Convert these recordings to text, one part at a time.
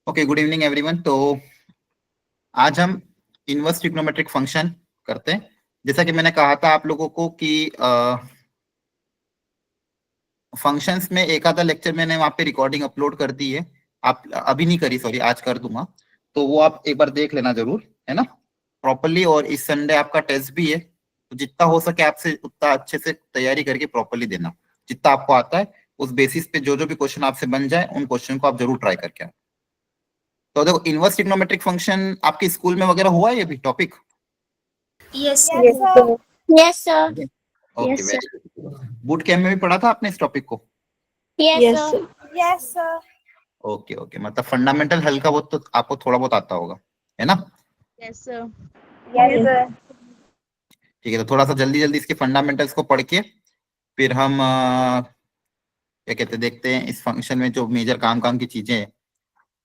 Okay, good evening everyone. तो आज हम इनवर्स ट्रिग्नोमेट्रिक फंक्शन करते हैं। जैसा कि मैंने कहा था आप लोगों को कि फंक्शंस में एक आधा लेक्चर मैंने वहां पे रिकॉर्डिंग अपलोड कर दी है। आप अभी नहीं करी, सॉरी, आज कर दूंगा, तो वो आप एक बार देख लेना जरूर, है ना, प्रॉपरली। और इस संडे आपका टेस्ट भी है, तो जितना हो सके आपसे उतना अच्छे से तैयारी करके प्रॉपरली देना। जितना आपको आता है उस बेसिस पे जो जो भी क्वेश्चन आपसे बन जाए उन क्वेश्चन को आप जरूर ट्राई करके आओ। तो देखो, इनवर्स ट्रिग्नोमेट्रिक फंक्शन आपके स्कूल में वगैरह हुआ है ये भी topic? Yes, sir. Yes, sir. Yes, sir. Okay, Yes, sir. Very good. Boot camp में भी पढ़ा था आपने इस टॉपिक को? Yes, Yes, sir. sir. Yes, sir. Okay okay, मतलब फंडामेंटल हल्का बहुत तो आपको थोड़ा बहुत आता होगा, है ना? Yes, sir. Yes, sir. ठीक है, तो थोड़ा सा जल्दी जल्दी इसके फंडामेंटल्स को पढ़ के फिर हम क्या कहते हैं, देखते हैं इस फंक्शन में जो मेजर काम काम की चीजें हैं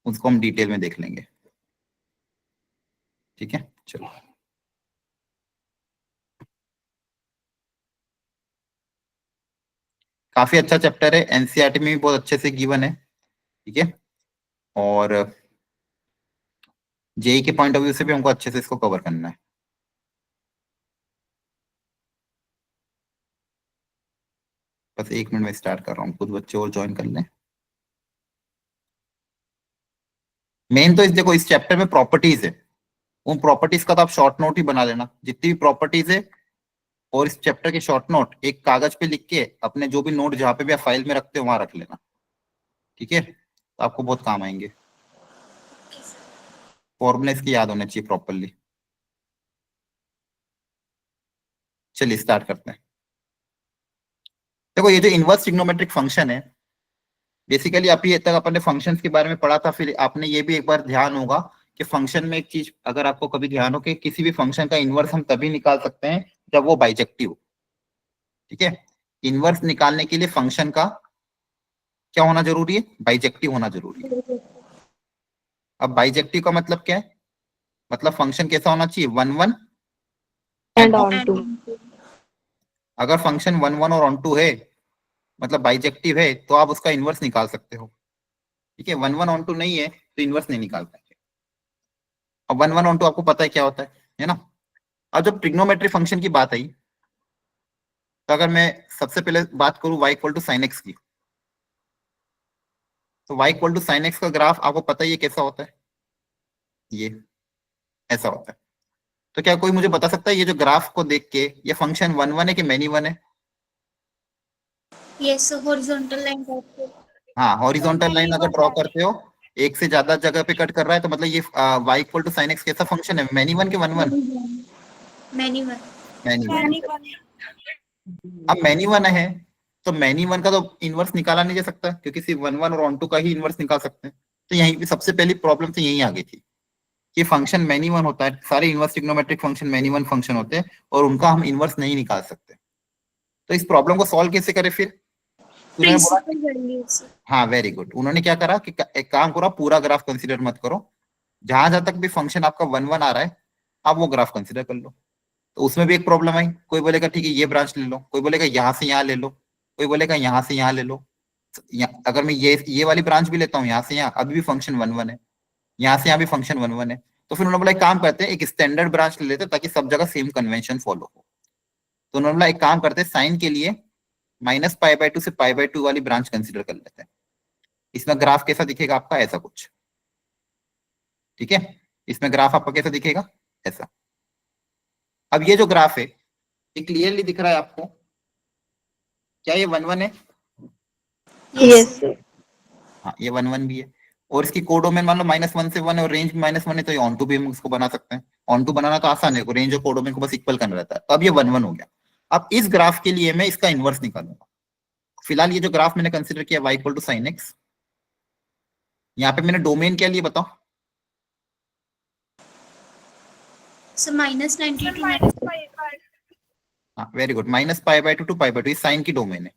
उसको हम डिटेल में देख लेंगे। ठीक है, चलो। काफी अच्छा चैप्टर है, एनसीईआरटी में भी बहुत अच्छे से गिवन है। ठीक है, और जेई के पॉइंट ऑफ व्यू से भी हमको अच्छे से इसको कवर करना है। बस 1 मिनट में स्टार्ट कर रहा हूँ, कुछ बच्चे और ज्वाइन कर लें। मेन तो इस देखो, इस चैप्टर में प्रॉपर्टीज है, उन प्रॉपर्टीज का तो आप शॉर्ट नोट ही बना लेना, जितनी भी प्रॉपर्टीज है। और इस चैप्टर के शॉर्ट नोट एक कागज पे लिख के अपने जो भी नोट जहाँ पे भी आप फाइल में रखते हो वहां रख लेना। ठीक है, तो आपको बहुत काम आएंगे। फॉर्मूले इसकी याद होने चाहिए प्रॉपरली। चलिए स्टार्ट करते हैं। देखो, ये जो इनवर्स ट्रिग्नोमेट्रिक फंक्शन है, बेसिकली अभी तक अपन ने फंक्शंस के बारे में पढ़ा था। फिर आपने ये भी एक बार ध्यान होगा कि फंक्शन में एक चीज, अगर आपको कभी ध्यान हो कि किसी भी फंक्शन का इनवर्स हम तभी निकाल सकते हैं जब वो बाइजेक्टिव हो। ठीक है, इनवर्स निकालने के लिए फंक्शन का क्या होना जरूरी है? बाइजेक्टिव होना जरूरी है। अब बाइजेक्टिव का मतलब क्या है? मतलब फंक्शन कैसा होना चाहिए? 1 1 And and on. on to. अगर फंक्शन 1 1 और ऑन टू है, मतलब बाइजेक्टिव है, तो आप उसका इनवर्स निकाल सकते हो। ठीक है, 1 1 ऑन टू नहीं है तो इनवर्स नहीं निकाल पाएंगे। अब 1 1 ऑन टू आपको पता है क्या होता है ना? अब जब ट्रिग्नोमेट्री फंक्शन की बात आई, तो अगर मैं सबसे पहले बात करूं y equal to sine x की, तो y equal to sine x का ग्राफ आपको पता ही है कैसा होता है? ये ऐसा होता है। तो क्या कोई मुझे बता सकता है ये जो ग्राफ को देख के ये फंक्शन 1 1 है कि मैनी 1 है? Yes, sir. Horizontal line type. हाँ, हॉरिजॉन्टल लाइन अगर Many ड्रॉ one है। करते हो, एक से ज्यादा जगह पे कट कर रहा है, तो मतलब ये y equal to sine x कैसा फंक्शन है? मैनी 1 के 1 1? Many one. Many 1। Many one। अब मैनी 1 है तो मैनी 1 का तो इनवर्स निकाला नहीं जा सकता, क्योंकि सिर्फ 1 1 और ऑन टू का ही इनवर्स निकाल सकते हैं। तो यहीं पे सबसे पहली प्रॉब्लम तो यही आ गई थी कि फंक्शन मैनी 1 होता है, सारे inverse trigonometric function many 1 function होते हैं और उनका हम इनवर्स नहीं निकाल सकते। तो इस प्रॉब्लम को सॉल्व कैसे करें फिर? उन्होंने बोला, Principal values. हाँ वेरी गुड, उन्होंने क्या करा कि एक काम करो, पूरा ग्राफ कंसीडर मत करो, जहां जहां तक भी फंक्शन आपका 1 1 आ रहा है आप वो ग्राफ कंसीडर कर लो। तो उसमें भी एक प्रॉब्लम आई, कोई बोलेगा ठीक है ये ब्रांच ले लो, कोई बोलेगा यहाँ से यहाँ ले लो, कोई बोलेगा यहाँ से यहाँ ले लो। अगर मैं ये वाली ब्रांच भी लेता हूँ यहाँ से यहाँ, अभी भी फंक्शन 1 1 है, यहाँ से यहाँ भी फंक्शन 1 1 है। तो फिर उन्होंने बोला एक काम करते हैं, एक स्टैंडर्ड ब्रांच ले लेते हैं ताकि सब जगह सेम कन्वेंशन फॉलो हो। तो उन्होंने बोला एक काम करते हैं, साइन के लिए -π/2 से π/2 वाली ब्रांच कंसिडर कर लेते हैं। इसमें ग्राफ कैसा दिखेगा आपका? ऐसा कुछ। ठीक है, इसमें ग्राफ आपका कैसा दिखेगा? ऐसा। अब ये जो ग्राफ है ये क्लियरली दिख रहा है आपको? क्या ये 1 1 है? Yes, sir. हाँ, ये 1 1 भी है। और इसकी कोडोमेन मान लो -1 से 1 है और रेंज -1 है, तो ये ऑन टू भी हम इसको बना सकते हैं। ऑन टू बनाना तो आसान है, रेंज और कोडोमेन को बस इक्वल करना रहता है। तो अब ये 1 1 हो गया। अब इस ग्राफ के लिए मैं इसका इनवर्स निकालूंगा। फिलहाल ये जो ग्राफ मैंने कंसिडर किया y equal to sine x, यहाँ पे मैंने डोमेन क्या लिए बताओ? So -90 to minus 5/2। हाँ वेरी गुड, -π/2 टू π/2 ये साइन की डोमेन है।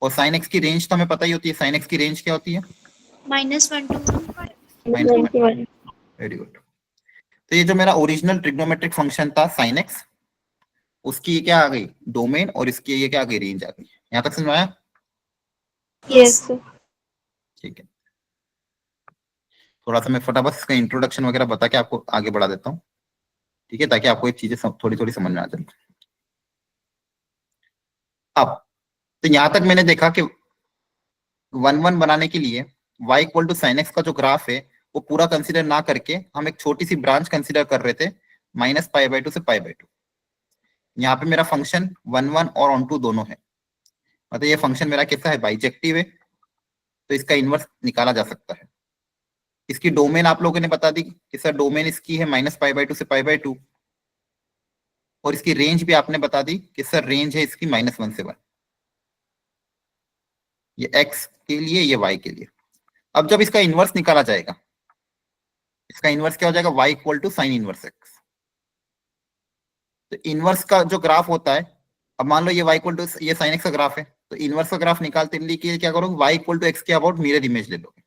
और साइन एक्स की रेंज तो हमें पता ही होती है, साइन एक्स की रेंज क्या होती है? -1 to 1. -91. Very good. तो ये जो मेरा ओरिजिनल ट्रिग्नोमेट्रिक फंक्शन था साइन एक्स, उसकी ये क्या आ गई? डोमेन। और इसकी ये क्या आ गई? रेंज आ गई। यहाँ तक समझ आया? Yes, sir. ठीक है। थोड़ा सा मैं फटाफट इसका इंट्रोडक्शन वगैरह बता के आपको आगे बढ़ा देता हूँ, ठीक है, ताकि आपको ये चीजें थोड़ी थोड़ी समझ में आ जाए। अब तो यहां तक मैंने देखा कि 1 1 बनाने के लिए y equal to sine x का जो ग्राफ है वो पूरा कंसीडर ना करके हम एक छोटी सी ब्रांच कंसीडर कर रहे थे -π/2 से π/2। यहाँ पे मेरा फंक्शन 1 1 और ऑन टू दोनों है, मतलब ये फंक्शन मेरा कैसा है, बाइजेक्टिव है, तो इसका इनवर्स निकाला जा सकता है। इसकी डोमेन आप लोगों ने बता दी कि सर डोमेन इसकी है -π/2 से π/2, और इसकी रेंज भी आपने बता दी कि सर रेंज है इसकी -1 से 1, ये x के लिए ये y के लिए। अब जब इसका इनवर्स निकाला जाएगा, इसका इनवर्स क्या हो जाएगा, y equal to sine inverse x। तो इनवर्स का जो ग्राफ होता है, अब मान लो ये y इक्वल टू ये साइन x का ग्राफ है, तो इनवर्स का ग्राफ निकालते लिए क्या करोगे, y इक्वल टू x के अबाउट मिरर इमेज ले लोगे।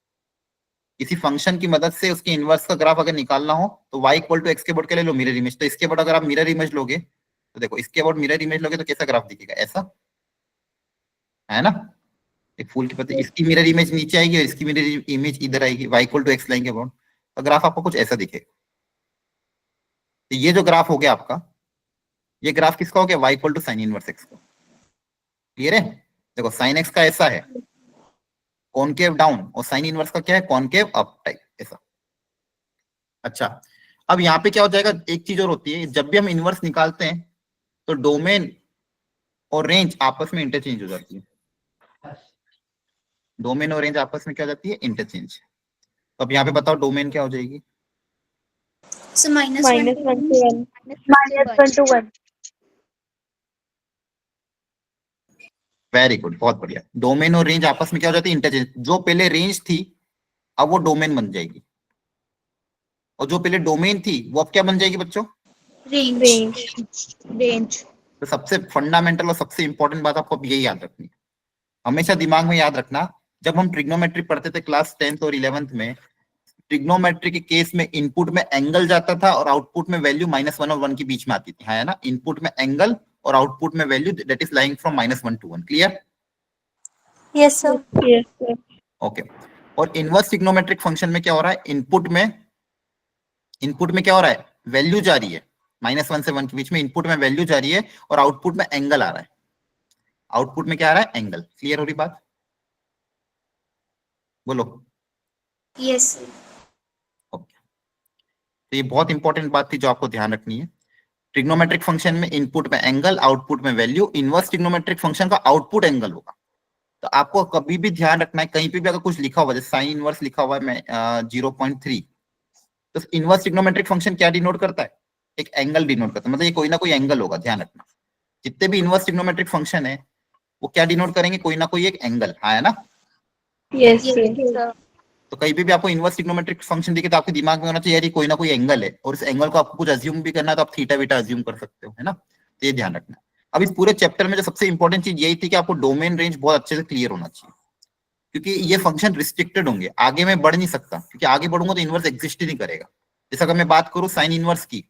किसी फंक्शन की मदद से उसके इनवर्स का ग्राफ अगर निकालना हो तो y इक्वल टू x के अबाउट के ले लो मिरर इमेज। तो इसके अबाउट अगर आप मिरर इमेज लोगे तो देखो, इसके अबाउट मिरर इमेज लोगे तो कैसा ग्राफ दिखेगा, ऐसा है ना, एक फूल की पत्ती, इसकी मिरर इमेज नीचे आएगी और इसकी मिरर इमेज इधर आएगी, y equal to x line के अबाउट, तो ग्राफ आपको कुछ ऐसा दिखेगा। तो ये जो ग्राफ हो गया आपका, ये ग्राफ किसका हो गया, y equal to sine inverse x का। क्लियर है, देखो साइन x का ऐसा है कॉनकेव डाउन, और साइन इनवर्स का क्या है, कॉनकेव अप टाइप ऐसा। अच्छा, अब यहाँ पे क्या हो जाएगा, एक चीज और होती है, जब भी हम इनवर्स निकालते हैं तो डोमेन और रेंज आपस में इंटरचेंज हो जाती है। डोमेन और रेंज आपस में क्या हो जाती है, इंटरचेंज। तो अब यहाँ पे बताओ डोमेन क्या हो जाएगी, So -1 -1 to to 1. -1 to 1. Very good, बहुत बढ़िया। डोमेन और रेंज आपस में क्या हो जाती है, इंटरचेंज। जो पहले रेंज थी अब वो डोमेन बन जाएगी, और जो पहले डोमेन थी वो अब क्या बन जाएगी बच्चों, Range. तो सबसे फंडामेंटल और सबसे इंपॉर्टेंट बात आपको अब यही याद रखनी है, हमेशा दिमाग में याद रखना। जब हम ट्रिग्नोमेट्री पढ़ते थे क्लास 10th और 11th में, ट्रिग्नोमेट्री के केस में इनपुट में एंगल जाता था और आउटपुट में वैल्यू -1 और 1 के बीच में आती थी, है ना, इनपुट में एंगल और आउटपुट में value that is lying from -1 to 1। Clear, Yes, sir. Yes, sir. Okay. और इनवर्स ट्रिग्नोमेट्रिक फंक्शन में क्या हो रहा है, इनपुट में क्या हो रहा है, वैल्यू जा रही है, -1 से 1 के बीच में इनपुट में वैल्यू जा रही है, और आउटपुट में एंगल आ रहा है, आउटपुट में क्या आ रहा है, एंगल। क्लियर हो रही बात, बोलो। Yes, sir. ओके, तो ये बहुत इंपॉर्टेंट बात थी जो आपको ध्यान रखनी है। ट्रिग्नोमेट्रिक फंक्शन में इनपुट में एंगल, आउटपुट में वैल्यू। इनवर्स ट्रिग्नोमेट्रिक फंक्शन का आउटपुट एंगल होगा। तो आपको कभी भी ध्यान रखना है, कहीं पे भी अगर कुछ लिखा हुआ है, जैसे साइन इनवर्स लिखा हुआ है 0.3, तो इनवर्स ट्रिग्नोमेट्रिक फंक्शन क्या डिनोट करता है, एक एंगल डिनोट करता है, मतलब ये कोई ना कोई एंगल होगा, ध्यान रखना। जितने भी इनवर्स ट्रिग्नोमेट्रिक फंक्शन है वो क्या डिनोट करेंगे, कोई ना कोई एक एंगल, है ना। Yes, Yes, sir. Sir. तो कहीं भी आपको इनवर्स ट्रिग्नोमेट्रिक फंक्शन दिखे तो आपके दिमाग में होना चाहिए यार ये कोई ना कोई एंगल है, और इस एंगल को आपको कुछ अज्यूम भी करना है तो आप थीटा बीटा अज्यूम कर सकते हो, है ना। तो ये ध्यान रखना। अब इस पूरे चैप्टर में जो सबसे इंपॉर्टेंट चीज यही थी कि आपको डोमेन रेंज बहुत अच्छे से क्लियर होना चाहिए, क्योंकि ये फंक्शन रिस्ट्रिक्टेड होंगे, आगे मैं बढ़ नहीं सकता, क्योंकि आगे बढ़ूंगा तो इनवर्स एग्जिस्ट ही नहीं करेगा। जैसे अगर मैं बात करूं साइन इनवर्स की,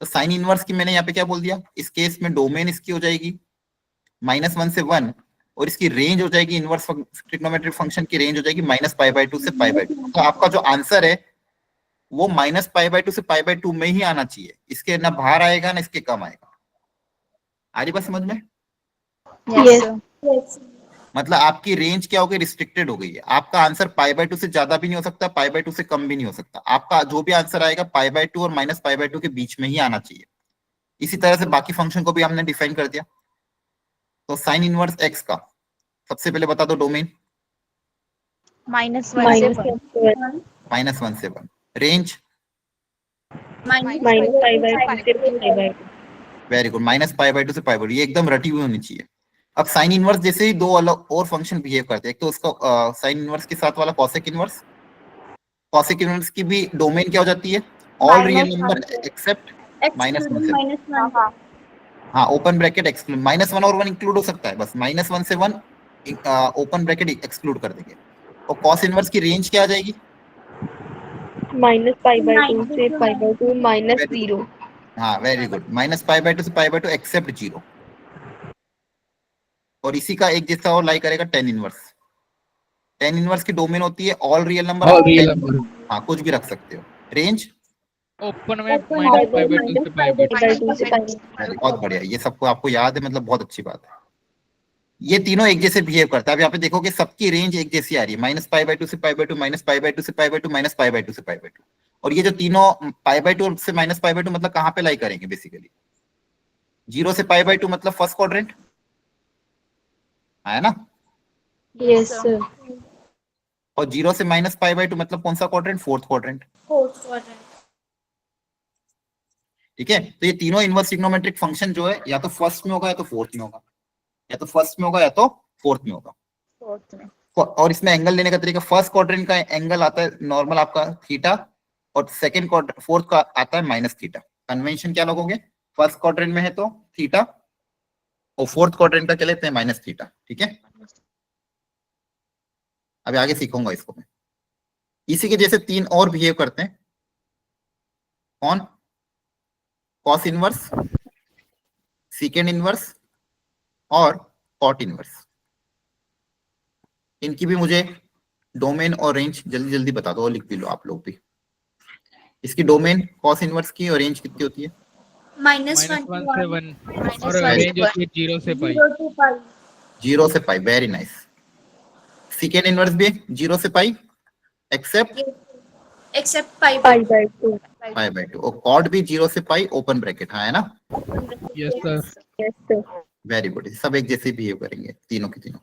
तो साइन इनवर्स की मैंने यहाँ पे क्या बोल दिया, इस केस में डोमेन इसकी हो जाएगी -1 से 1, और इसकी रेंज हो जाएगी, इनवर्स ट्रिग्नोमेट्रिक फंक्शन की रेंज हो जाएगी -π/2 से π/2। तो आपका जो आंसर है वो -π/2 से π/2 में ही आना चाहिए, इसके ना बाहर आएगा ना इसके कम आएगा। आ रही बात समझ में, Yes. yes, मतलब आपकी रेंज क्या हो गई, रिस्ट्रिक्टेड हो गई है। आपका आंसर π/2 से ज्यादा भी नहीं हो सकता, π/2 से कम भी नहीं हो सकता। आपका जो भी आंसर आएगा π/2 और -π/2 के बीच में ही आना चाहिए। इसी तरह से बाकी फंक्शन को भी हमने डिफाइन कर दिया। तो साइन इनवर्स एक्स का सबसे पहले बता दो डोमेन, -1 से -1 1. to 1. -1 से 1, रेंज -π/2 से π/2. वेरी गुड, -π/2 से π/2, ये एकदम रटी हुई होनी चाहिए। अब साइन इनवर्स जैसे ही दो अलग और फंक्शन बिहेव करते हैं, एक तो उसका साइन इनवर्स के साथ वाला कॉसेक इनवर्स, कॉसेक इनवर्स की भी डोमेन क्या हो जाती है, ऑल रियल नंबर एक्सेप्ट -1 से 1। हाँ. हाँ, ओपन ब्रैकेट एक्सक्लूड, -1 और 1 इंक्लूड हो सकता है, बस -1 से 1 ओपन ब्रैकेट एक्सक्लूड कर देंगे। और कॉस इनवर्स की रेंज क्या आ जाएगी, -π/2 से π/2 -0. हाँ वेरी गुड, -π/2 से π/2 एक्सेप्ट 0। और इसी का एक जैसा और लाई करेगा टेन इनवर्स, टेन इनवर्स की डोमेन होती है ऑल रियल नंबर, और रियल नंबर हाँ कुछ भी रख सकते हो। रेंज ओपन में -5/2 से pi/2 pi/2 से pi/2। बहुत बढ़िया, ये सबको आपको याद है, मतलब बहुत अच्छी बात है। ये तीनों एक जैसे बिहेव करता है। अब यहाँ पे देखोगे सबकी रेंज एक जैसी आ रही है, -π/2 से π/2, -π/2 से π/2, -π/2 से π/2। और ये जो तीनों π/2 से -π/2 मतलब कहाँ पे लाई करेंगे बेसिकली, 0 से π/2 मतलब फर्स्ट क्वाड्रेंट है ना, यस सर। और 0 से -π/2 मतलब कौन सा quadrant, fourth quadrant. Fourth quadrant. ठीक है, तो ये तीनों इनवर्स ट्रिग्नोमेट्रिक फंक्शन जो है या तो फर्स्ट में होगा या तो फोर्थ में होगा, या तो फर्स्ट में होगा या तो फोर्थ में होगा। फोर्थ में। और इसमें एंगल लेने का तरीका, फर्स्ट क्वाड्रेंट का एंगल आता है नॉर्मल आपका थीटा, और सेकंड क्वाड्रेंट फोर्थ का आता है माइनस थीटा। कन्वेंशन क्या लोगोगे, फर्स्ट क्वाड्रेंट में है तो थीटा, और फोर्थ क्वाड्रेंट का क्या लेते हैं, माइनस थीटा। ठीक है, अभी आगे सीखूंगा इसको मैं। इसी के जैसे तीन और बिहेव करते हैं, कौन, कॉस इनवर्स, सेकेंड इनवर्स और कॉट इनवर्स। इनकी भी मुझे डोमेन और रेंज जल्दी जल्दी बता दो, और लिख भी लो आप लोग भी। इसकी डोमेन कॉस इनवर्स की और रेंज कितनी होती है, -1 -1 से 1 और -1 रेंज होती है 0 से pi। 0 to pi। 0 से पाई, वेरी नाइस। सेकेंड इनवर्स भी 0 से पाई एक्सेप्ट एक्सेप्ट pi/2। pi/2। π/2, और कॉट भी 0 से पाई ओपन ब्रैकेट, हाँ है ना, yes sir. Yes sir. Very good. सब एक जैसे बिहेव करेंगे तीनों के तीनों।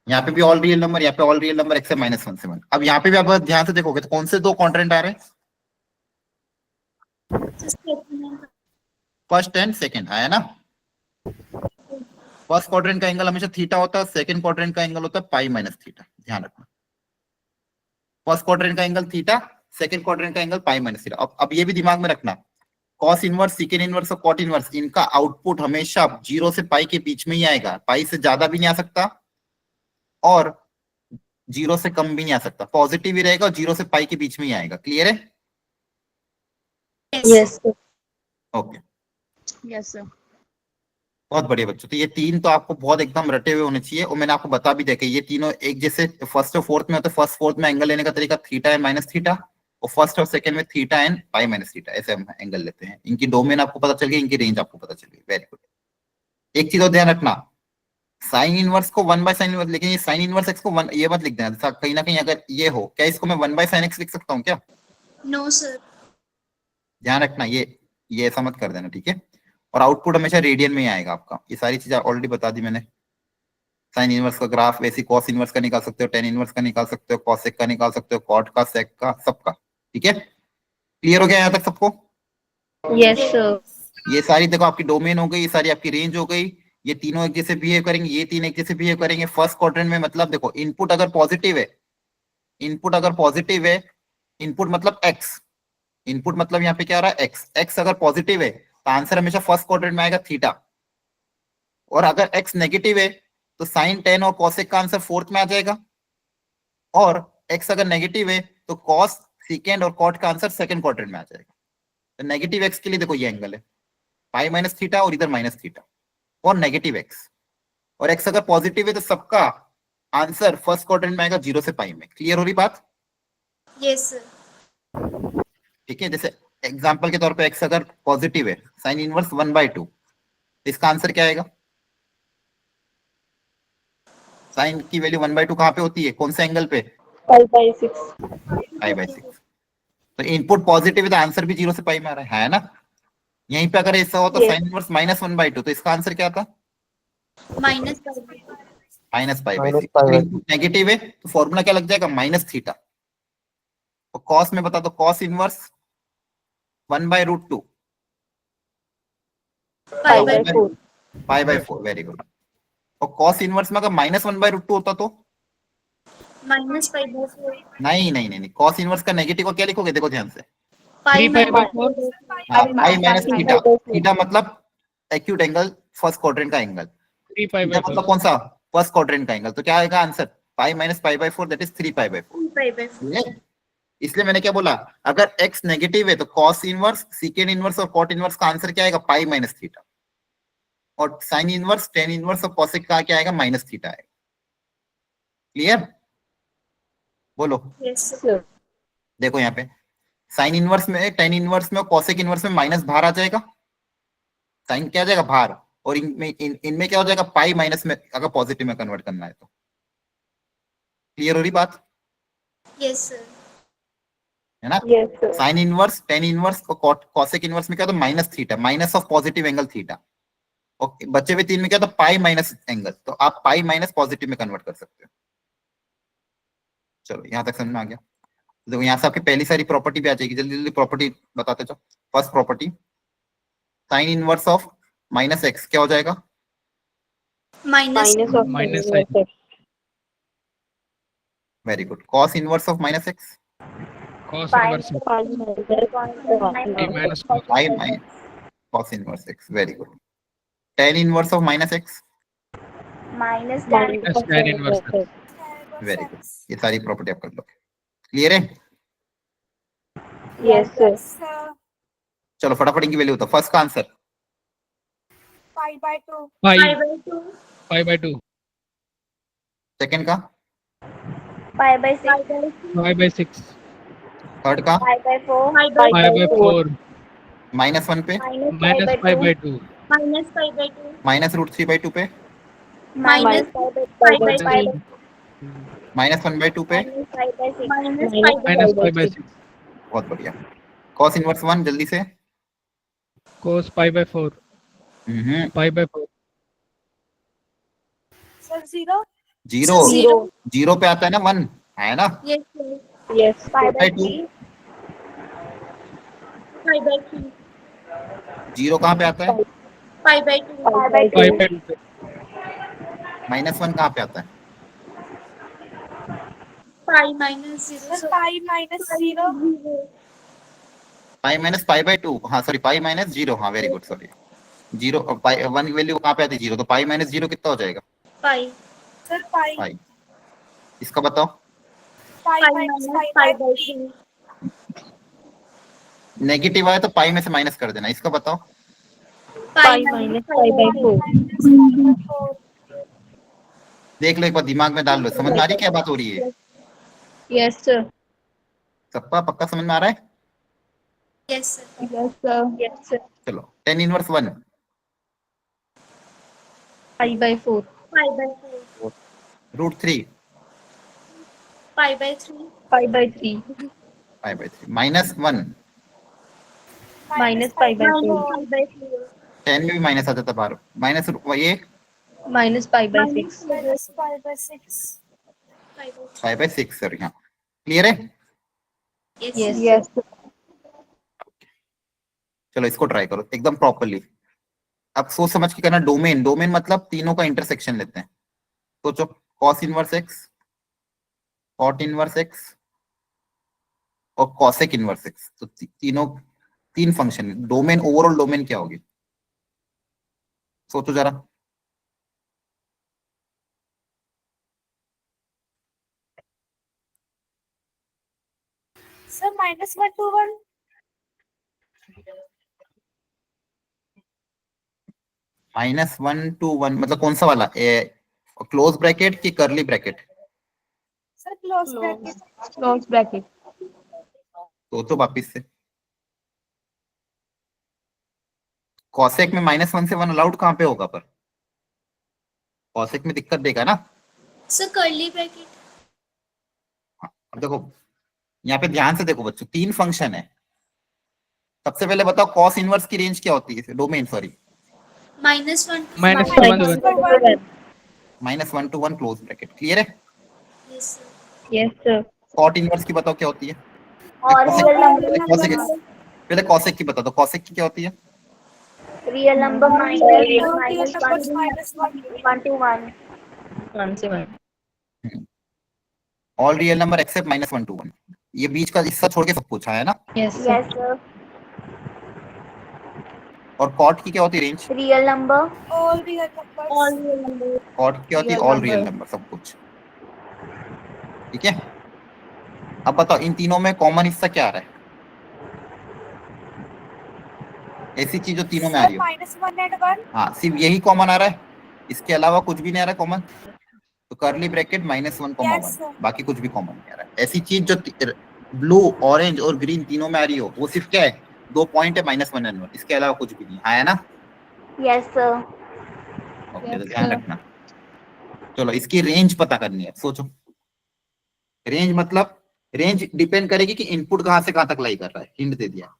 यहाँ पे भी ऑल रियल नंबर, यहाँ पे ऑल रियल नंबर एक्सेप्ट -1 से 1। अब यहाँ पे भी आप ध्यान से देखोगे तो कौन से दो क्वाड्रेंट आ रहे हैं, फर्स्ट एंड सेकंड, है ना। फर्स्ट क्वाड्रेंट का एंगल हमेशा थीटा होता है, सेकंड क्वाड्रेंट का एंगल होता है पाई माइनस थीटा, ध्यान रखना। फर्स्ट क्वाड्रेंट का एंगल थीटा, सेकंड क्वाड्रेंट का एंगल पाई माइनस थीटा। अब ये भी दिमाग में रखना, कॉस इनवर्स, सेकंड इनवर्स और कॉट इनवर्स, इनका आउटपुट हमेशा 0 से पाई के बीच में ही आएगा, पाई से ज्यादा भी नहीं आ सकता और 0 से कम भी नहीं आ सकता, पॉजिटिव ही रहेगा और 0 से पाई के बीच में ही आएगा। क्लियर है, yes sir. Okay, yes sir. बहुत बढ़िया बच्चों। तो ये तीन तो आपको बहुत एकदम रटे हुए होने चाहिए, और मैंने आपको बता भी दिया कि ये तीनों एक जैसे फर्स्ट और फोर्थ में होते हैं। फर्स्ट फोर्थ में एंगल लेने का तरीका थीटा एंड माइनस थीटा, और फर्स्ट और सेकंड में theta and pi minus theta, ऐसे हम एंगल लेते हैं। इनकी डोमेन आपको पता चल गई, इनकी रेंज आपको पता चल गई, वेरी गुड। एक चीज और ध्यान रखना, साइन इनवर्स को 1/sin इनवर्स, लेकिन ये साइन इनवर्स एक्स को 1 ये मत लिख देना, कहीं ना कहीं अगर ये हो, क्या इसको मैं 1/sin x लिख सकता हूँ क्या, नो सर। ध्यान रखना, ये ऐसा मत कर देना, ठीक है। और आउटपुट हमेशा रेडियन में ही आएगा आपका, ये सारी चीजें ऑलरेडी बता दी मैंने। साइन इनवर्स का ग्राफ वैसे कॉस इनवर्स का निकाल सकते हो, टेन इनवर्स का निकाल सकते हो, कॉसेक का निकाल सकते हो, कॉट का, सेक का, सबका। ठीक है, क्लियर हो गया यहाँ तक सबको, यस सर। ये सारी देखो आपकी डोमेन हो गई, ये सारी आपकी रेंज हो गई। ये तीनों एक जैसे बिहेव करेंगे, ये तीन एक जैसे बिहेव करेंगे। फर्स्ट क्वाड्रेंट में मतलब देखो, इनपुट अगर पॉजिटिव है, इनपुट अगर पॉजिटिव है, इनपुट मतलब एक्स, इनपुट मतलब यहाँ पे क्या आ रहा है एक्स, एक्स अगर पॉजिटिव है तो आंसर हमेशा फर्स्ट क्वाड्रेंट में आएगा थीटा, और अगर एक्स नेगेटिव है तो साइन, टेन और कॉसेक का आंसर फोर्थ में आ जाएगा, और एक्स अगर नेगेटिव है तो कॉस, सेकेंड और कॉट का आंसर सेकंड क्वाड्रेंट में आ जाएगा। तो नेगेटिव एक्स के लिए देखो ये एंगल है पाई माइनस थीटा, और इधर माइनस थीटा, और नेगेटिव एक्स, और एक्स अगर पॉजिटिव है तो सबका आंसर फर्स्ट क्वाड्रेंट में आएगा 0 से पाई में। क्लियर हो रही बात, यस सर। ठीक है। जैसे एग्जांपल के तौर पे एक्स अगर पॉजिटिव है, साइन इनवर्स 1/2, तो इसका आंसर क्या आएगा, साइन की वैल्यू 1/2 कहाँ पे होती है, कौन से एंगल पे, pi/6। π/6। तो इनपुट पॉजिटिव है तो आंसर भी 0 से पाई में आ रहा है ना। यहीं पे अगर ऐसा हो तो Yes. साइन इनवर्स -1/2, तो इसका आंसर क्या था, -π/6। नेगेटिव है तो फॉर्मूला क्या लग जाएगा, माइनस थीटा। और कॉस में बता दो, cos inverse 1/√2, pi/4। π/4, very good. और कॉस इनवर्स में अगर -1/√2 होता तो, -π/4। नहीं नहीं नहीं, कॉस इनवर्स का नेगेटिव को क्या लिखोगे, देखो ध्यान से, 3π/4। हाँ, पाई माइनस थीटा। 3π/4। थीटा मतलब एक्यूट एंगल, फर्स्ट क्वाड्रेंट का एंगल। थीटा 3π/4। मतलब कौन सा, फर्स्ट क्वाड्रेंट का एंगल। तो क्या आएगा answer, pi minus π/4, that is 3π/4। इसलिए मैंने क्या बोला, अगर x नेगेटिव है तो कॉस इनवर्स, सेकेंड इनवर्स और कॉट इनवर्स का आंसर क्या आएगा, पाई माइनस थीटा, और साइन इनवर्स, टेन इनवर्स और कॉसेक का क्या आएगा, माइनस थीटा आएगा। क्लियर, बोलो। Yes, sir. sir. देखो यहाँ पे साइन इनवर्स में, टेन इनवर्स में और कॉसेक इनवर्स में माइनस बाहर आ जाएगा, साइन क्या आ जाएगा बाहर, और इनमें क्या हो जाएगा पाई माइनस में, अगर पॉजिटिव में कन्वर्ट करना है तो। क्लियर हो रही बात Yes, sir. है ना? Yes, sir. Sine inverse, tan inverse और कॉसेक इनवर्स में क्या होता है minus theta, minus of positive angle theta. Okay, बचे हुए तीन में क्या था पाई माइनस एंगल, तो आप पाई माइनस पॉजिटिव में कन्वर्ट कर सकते हो। चलो यहाँ तक समझ में आ गया। देखो यहाँ से आपकी पहली सारी प्रॉपर्टी भी आ जाएगी, जल्दी जल्दी प्रॉपर्टी बताते जाओ। First property sign inverse of minus x क्या हो जाएगा? Minus Minus of Minus sin inverse x. Very good. Cos inverse of minus x, cos Pi inverse of pi minus pi minus cos. Pi minus cos inverse x, very good. Tan inverse of minus x, minus Minus of tan sin inverse inverse x. Very good. ये सारी property आप कर लो। Clear है? Yes, sir. चलो फटाफट इनकी value बताओ। First का answer Pi pi by 2. pi by 2. Second का, Pi by 6. Pi by 6. Third का, Pi by 4. Pi by Pi by 4. Minus one पे, Minus pi by 2. Minus pi by 2. Minus root three by two पे, Minus pi by Minus 3. Minus one by two पे। Minus pi by 6. minus pi by 6. बहुत बढ़िया। Cos inverse one जल्दी से। Cos pi by 4. Pi by 4. Zero, Zero. Zero पे आता है ना वन, है ना? Yes, sir. Yes. Pi by by 2. 3. Pi by 3. Zero कहाँ पे आता है? Pi by 2. Pi by Pi 2. by 2. Minus one कहाँ पे आता है? Pi minus 0. Sir, pi minus 0. Pi minus pi by two, हाँ सॉरी पाई माइनस जीरो, हाँ वेरी गुड सॉरी। जीरो पाई वन की वैल्यू कहाँ पे आती है? जीरो, तो पाई माइनस जीरो कितना हो जाएगा? Pi. Sir, pi. पाई। इसका बताओ। Pi minus pi by 3. Negative आया तो पाई में से माइनस कर देना। इसका बताओ। Pi minus pi by 4. देख लो एक बार, दिमाग में डाल लो, समझ में आ रही है क्या बात हो रही है? Yes, sir. सबका पक्का समझ में आ रहा है? Yes, sir. Yes, sir. Yes, sir. चलो tan inverse one, Pi by 4. Pi by 4. रूट थ्री, Pi by 3. Pi by 3. Pi by three, minus one, Minus pi by 4. Pi by 4. Tan में भी माइनस आ जाता बाहर, माइनस ये Minus pi by 6. Minus pi by 6. Pi by 3. Five by six sir. यहाँ clear है? Yes. Yes. Yes. चलो इसको try करो एकदम प्रॉपरली। अब सोच समझ के करना। डोमेन, डोमेन मतलब तीनों का इंटरसेक्शन लेते हैं। सोचो cos inverse x, cot inverse x और कॉसेक इनवर्स एक्स, तो तीनों तीन फंक्शन। डोमेन, ओवरऑल डोमेन क्या होगी? सोचो जरा। Sir, minus 1 to 1. Minus one to one मतलब कौन सा वाला? क्लोज ब्रैकेट की curly bracket? Sir, close bracket. Close bracket. तो वापिस से कॉसेक में माइनस वन से वन अलाउड कहाँ पे होगा? पर कॉसेक में दिक्कत देगा ना। Sir, curly bracket. अब देखो यहाँ पे ध्यान से देखो बच्चों, तीन फंक्शन है। सबसे पहले बताओ कॉस इनवर्स की रेंज क्या होती है? Domain sorry, Minus 1 to Minus 1. 1 to 1. Minus one to one close bracket. Clear है? Yes, sir. Yes, sir. कॉट इनवर्स की बताओ क्या होती है? और real number. पहले कॉसेक की बता दो, कॉसेक की क्या होती है? Real number minus 1 to 1. 1 से 1. All real number except minus one to one. ये बीच का हिस्सा छोड़ के सब पूछा है ना। Yes, sir. Yes, sir. और कॉट की क्या होती है रेंज? Real number. All real numbers. All real numbers. कॉट की क्या होती है? Real all number. Real number, सब कुछ। ठीक है, अब बताओ इन तीनों में कॉमन हिस्सा क्या आ रहा है? ऐसी चीज जो तीनों में आ रही हो। Minus 1 and 1. हाँ, सिर्फ यही कॉमन आ रहा है, इसके अलावा कुछ भी नहीं आ रहा है कॉमन। तो curly bracket -1 comma Yes, 1, sir. बाकी कुछ भी कॉमन नहीं आ रहा है। ऐसी चीज जो ब्लू, ऑरेंज और ग्रीन तीनों में आ रही हो, वो सिर्फ क्या है, 2 पॉइंट है -1 और 1, इसके अलावा कुछ भी नहीं है ना। Yes, sir. ओके, तो ध्यान रखना। चलो इसकी रेंज पता करनी है, सोचो। रेंज मतलब रेंज डिपेंड करेगी कि इनपुट कहां से कहां तक लाई कर रहा है, हिंट दे दिया।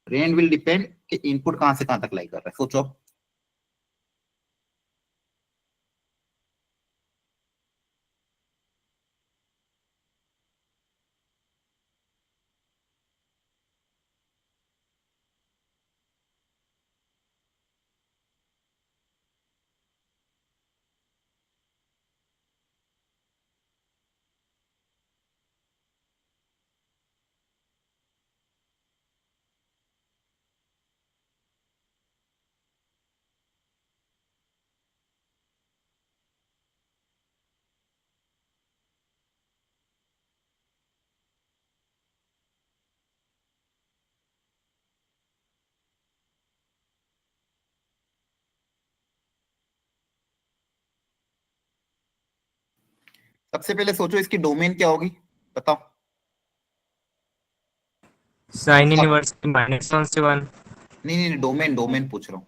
रेंज विल डिपेंड कि इनपुट कहां से कहां तक लाई कर रहा है, सोचो। सबसे पहले सोचो इसकी डोमेन क्या होगी, बताओ। साइन इनवर्स -1 से 1। नहीं, डोमेन डोमेन पूछ रहा हूँ।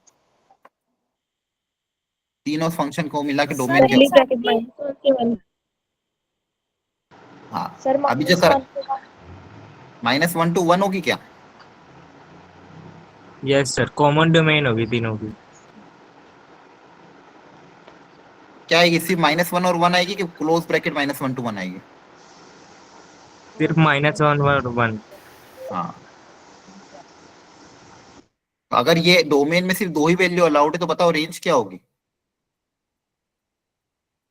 तीनों फंक्शन को मिला के Sir, डोमेन क्या it's होगा? something- हाँ, Sir, अभी जो -1 to 1. -1 to 1 होगी क्या? यस सर, कॉमन डोमेन होगी तीनों की। क्या आएगी, सिर्फ -1 और 1 आएगी कि क्लोज ब्रैकेट -1 to 1 आएगी? सिर्फ -1 और 1। हाँ, तो अगर ये डोमेन में सिर्फ 2 ही वैल्यू अलाउड है तो बताओ रेंज क्या होगी?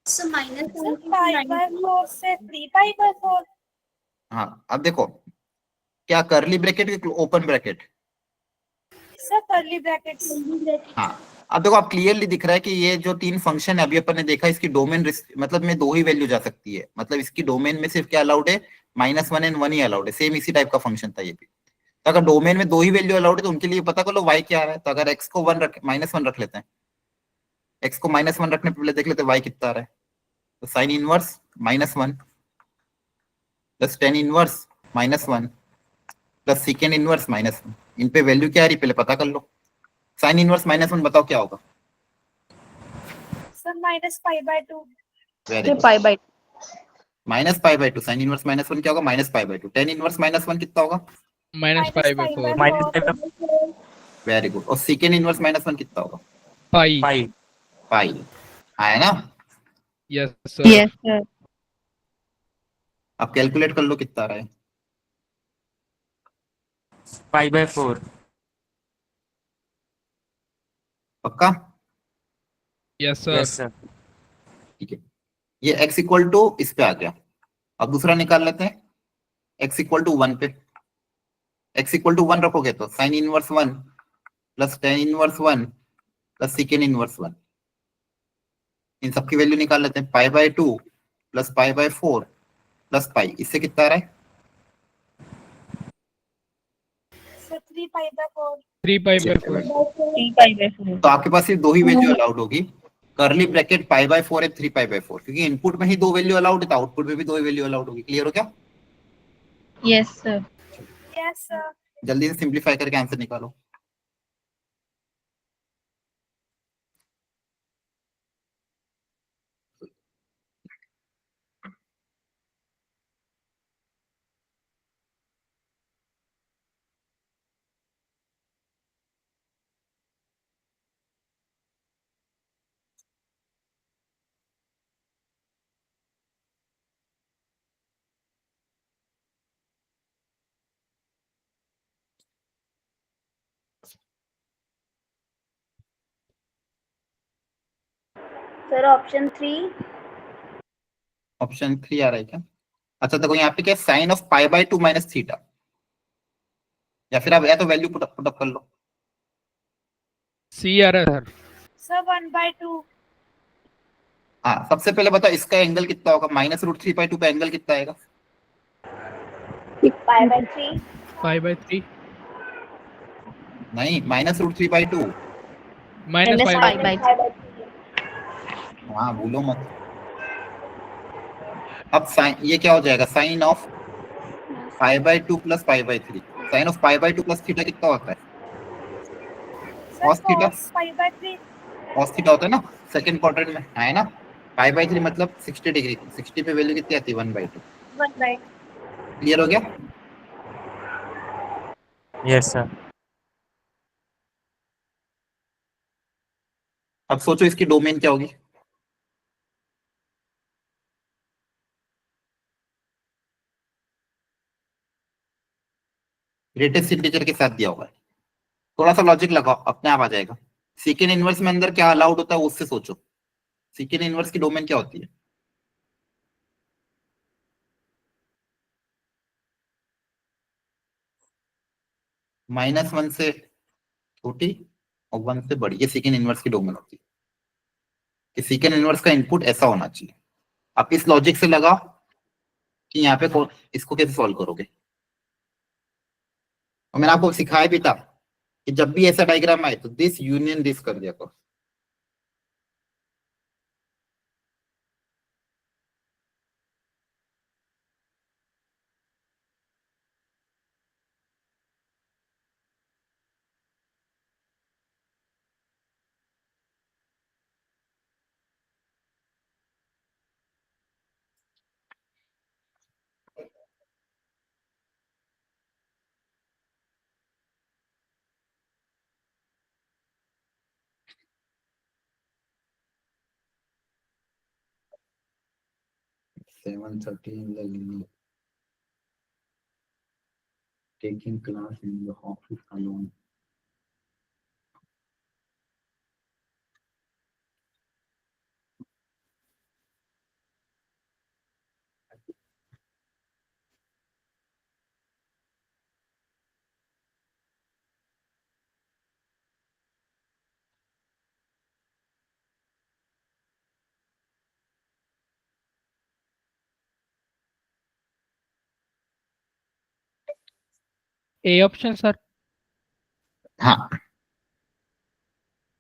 So, -1 pi/4 से 3 pi/4. हाँ, अब देखो, क्या कर्ली ब्रैकेट के open bracket? Sir, curly brackets. हाँ, अब देखो, आप क्लियरली दिख रहा है कि ये जो 3 फंक्शन है अभी अपन ने देखा, इसकी डोमेन मतलब में 2 ही वैल्यू जा सकती है। मतलब इसकी डोमेन में सिर्फ क्या अलाउड है, -1 एंड 1 ही अलाउड है। सेम इसी टाइप का फंक्शन था ये भी। तो अगर डोमेन में 2 ही वैल्यू अलाउड है तो उनके लिए पता कर लो y क्या आ रहा है। तो अगर x को -1 रख लेते हैं, x को -1 रखने पे पहले देख लेते हैं y कितना आ रहा है। तो sign inverse -1 plus tan inverse -1 plus second inverse -1, इन पे वैल्यू क्या आ रही पहले पता कर लो। साइन इनवर्स -1 बताओ क्या होगा? Sir, -pi/2. Very good, -π/2। Sine inverse -1 क्या होगा? -π/2। टेन इनवर्स -1 कितना होगा? -π/4 -pi/4. Very good. और सेकेंड इनवर्स -1 कितना होगा? पाई। पाई। है ना? Yes sir. सर। अब कैलकुलेट कर लो कितना आ रहा है। π/4। पक्का? Yes yes sir. सर। ठीक है, ये x इक्वल टू इस पे आ गया। अब दूसरा निकाल लेते हैं, x इक्वल टू 1 पे। x इक्वल टू 1 रखोगे तो sign inverse 1 plus tan inverse 1 plus second inverse 1, इन सबकी वैल्यू निकाल लेते हैं। π/2 प्लस π/4 प्लस पाई, इससे कितना आ रहा है? Sir, 3 pi/4. 3π/4। तो आपके पास सिर्फ 2 ही वैल्यू अलाउड होगी, कर्ली ब्रैकेट π/4 एंड 3π/4, क्योंकि इनपुट में ही 2 वैल्यू अलाउड है तो आउटपुट में भी 2 वैल्यू अलाउड होगी। क्लियर हो क्या? Yes sir. Yes, sir. जल्दी से सिंप्लीफाई करके आंसर निकालो। Sir, option 3. ऑप्शन 3 आ रहा है क्या? अच्छा देखो, यहाँ पे क्या साइन ऑफ π/2 माइनस थीटा, या फिर आप या तो वैल्यू पुट अप कर लो। सी आ रहा है सर। Sir, 1/2. हाँ, सबसे पहले बताओ इसका एंगल कितना होगा? -√3/2 का एंगल कितना आएगा? π/3. π/3 नहीं, -√3/2। -π/2। π/3. हाँ, भूलो मत। अब साइन, ये क्या हो जाएगा, sine of π/2 plus π/3। Sine of π/2 plus theta कितना होता है, sir cos theta. cos π/3 cos theta होता है ना सेकंड क्वाड्रेंट में, है ना। π/3 मतलब 60 डिग्री, 60 पे वैल्यू कितनी आती है, 1/2। 1/2। क्लियर हो गया। Yes, sir. अब सोचो इसकी डोमेन क्या होगी। ग्रेटेस्ट इंटीजर के साथ दिया होगा, थोड़ा सा लॉजिक लगाओ, अपने आप आ जाएगा। सेकेंड इनवर्स में अंदर क्या अलाउड होता है उससे सोचो, सेकेंड इनवर्स की डोमेन क्या होती है। -1 से छोटी और 1 से बड़ी, ये सेकेंड इनवर्स की डोमेन होती है कि सेकेंड इनवर्स का इनपुट ऐसा होना चाहिए। आप इस लॉजिक से लगाओ कि यहाँ पे इसको कैसे सॉल्व करोगे। और मैंने आपको सिखाया भी था कि जब भी ऐसा डायग्राम आए तो दिस यूनियन दिस कर दिया करो। Seven 13 taking class in the office alone. A option sir. हाँ,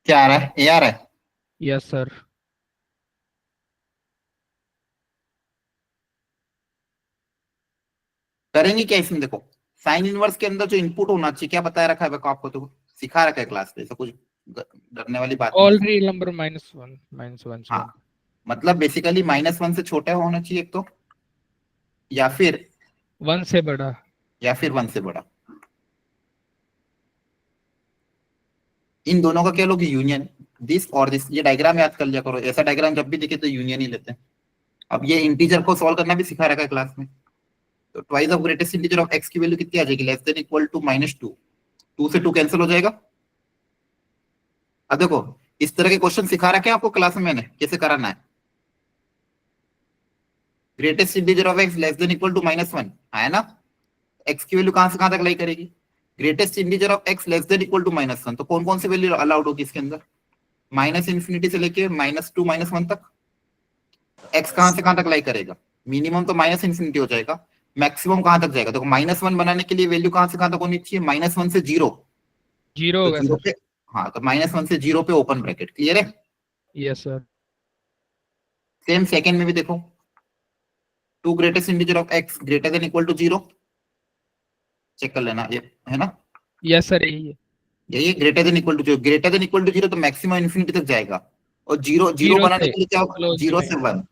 क्या आ रहा है, ए आ रहा है। Yes sir. करेंगे क्या इसमें, देखो साइन इनवर्स के अंदर जो इनपुट होना चाहिए क्या बताया रखा है, देखो आपको तो सिखा रखा है क्लास में, ऐसा कुछ डरने वाली बात नहीं ऑल है। रियल नंबर -1 -1 से 1। हाँ, मतलब बेसिकली -1 से छोटा होना चाहिए एक तो, या फिर 1 से बड़ा। 1 से बड़ा। इन दोनों का क्या लोग यूनियन, दिस और दिस, ये डायग्राम याद कर लिया करो, ऐसा डायग्राम जब भी दिखे तो यूनियन ही लेते हैं। अब ये इंटीजर को सॉल्व करना भी सिखा रखा है क्लास में, तो twice of greatest integer of x की वैल्यू कितनी आ जाएगी, लेस देन इक्वल टू -2। 2 से 2 कैंसिल हो जाएगा। अब देखो इस तरह के क्वेश्चन सिखा रखे हैं आपको क्लास में, मैंने कैसे कराना है। Greatest integer of x less than equal to -1 है ना, एक्स की वैल्यू कहां से कहां तक लाई करेगी, greatest integer of x less than equal to -1, तो कौन कौन सी वैल्यू अलाउड होगी इसके अंदर, -∞ से लेके -2 -1 तक। एक्स कहां से कहां तक लाई करेगा, मिनिमम तो -∞ हो जाएगा, मैक्सिमम कहां तक जाएगा, देखो -1 बनाने के लिए वैल्यू कहां से कहां तक होनी चाहिए, -1 से 0। 0 तो होगा 0 सर। पे, हाँ तो -1 से 0 पे ओपन ब्रैकेट, क्लियर है। Yes sir. सेम सेकंड में भी देखो, 2 greatest integer of x greater than equal to 0, check कर लेना ये, है ना। यस सर यही है। यही greater than equal to 0, greater than equal to 0 तो मैक्सिमम इन्फिनिटी तक जाएगा, और 0 0 0 बनाने से के लिए क्या होगा, क्लोज 0 में। से 1,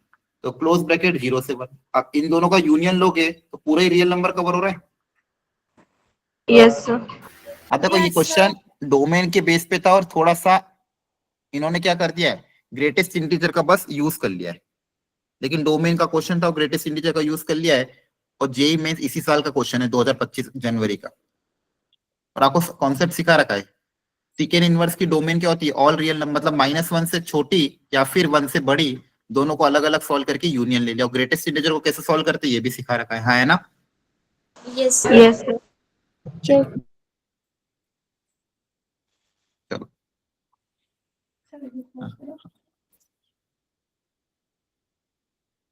तो क्लोज ब्रैकेट 0 से 1। अब इन दोनों का यूनियन लोगे तो पूरा ही रियल नंबर कवर हो रहा है। Yes, sir. अब देखो ये Yes, sir. क्वेश्चन डोमेन के बेस पे था, और थोड़ा सा इन्होंने क्या कर दिया है, ग्रेटेस्ट इंटीजर का बस यूज कर लिया है, लेकिन डोमेन का क्वेश्चन था और ग्रेटेस्ट इंटीजर का यूज कर लिया है। और जेई मेंस इसी साल का क्वेश्चन है, 2025 जनवरी का, और आपको कॉन्सेप्ट सिखा रखा है। सेकेंड इनवर्स की डोमेन क्या होती है, ऑल रियल नंबर, मतलब -1 से छोटी या फिर 1 से बड़ी, दोनों को अलग अलग सॉल्व करके यूनियन ले लिया, और ग्रेटेस्ट इंटीजर को कैसे सॉल्व करते हैं ये भी सिखा रखा है, हाँ है ना। Yes, sir. Yes, sir. चलो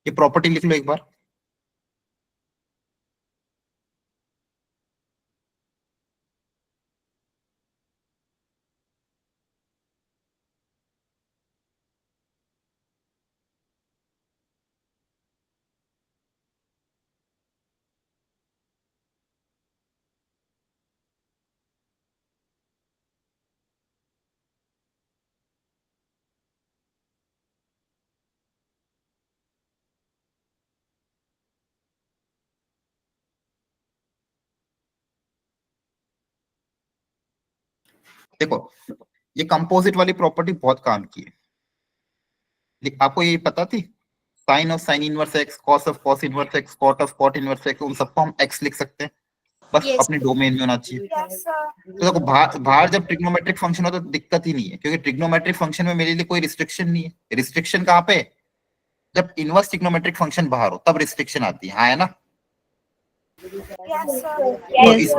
ये प्रॉपर्टी लिख लो एक बार। देखो ये कंपोजिट वाली प्रॉपर्टी बहुत काम की है, आपको ये पता थी? Sine of sine inverse x, cos of cos inverse x, cot of cot inverse x, उन सबको हम एक्स लिख सकते हैं, बस Yes. अपने डोमेन में होना चाहिए। Yes, sir. तो देखो बाहर जब ट्रिग्नोमेट्रिक फंक्शन हो तो दिक्कत ही नहीं है, क्योंकि ट्रिग्नोमेट्रिक फंक्शन में मेरे लिए कोई रिस्ट्रिक्शन नहीं है। रिस्ट्रिक्शन कहाँ पे? जब इनवर्स ट्रिग्नोमेट्रिक फंक्शन बाहर हो तब रिस्ट्रिक्शन आती है ना। Yes, sir. तो इस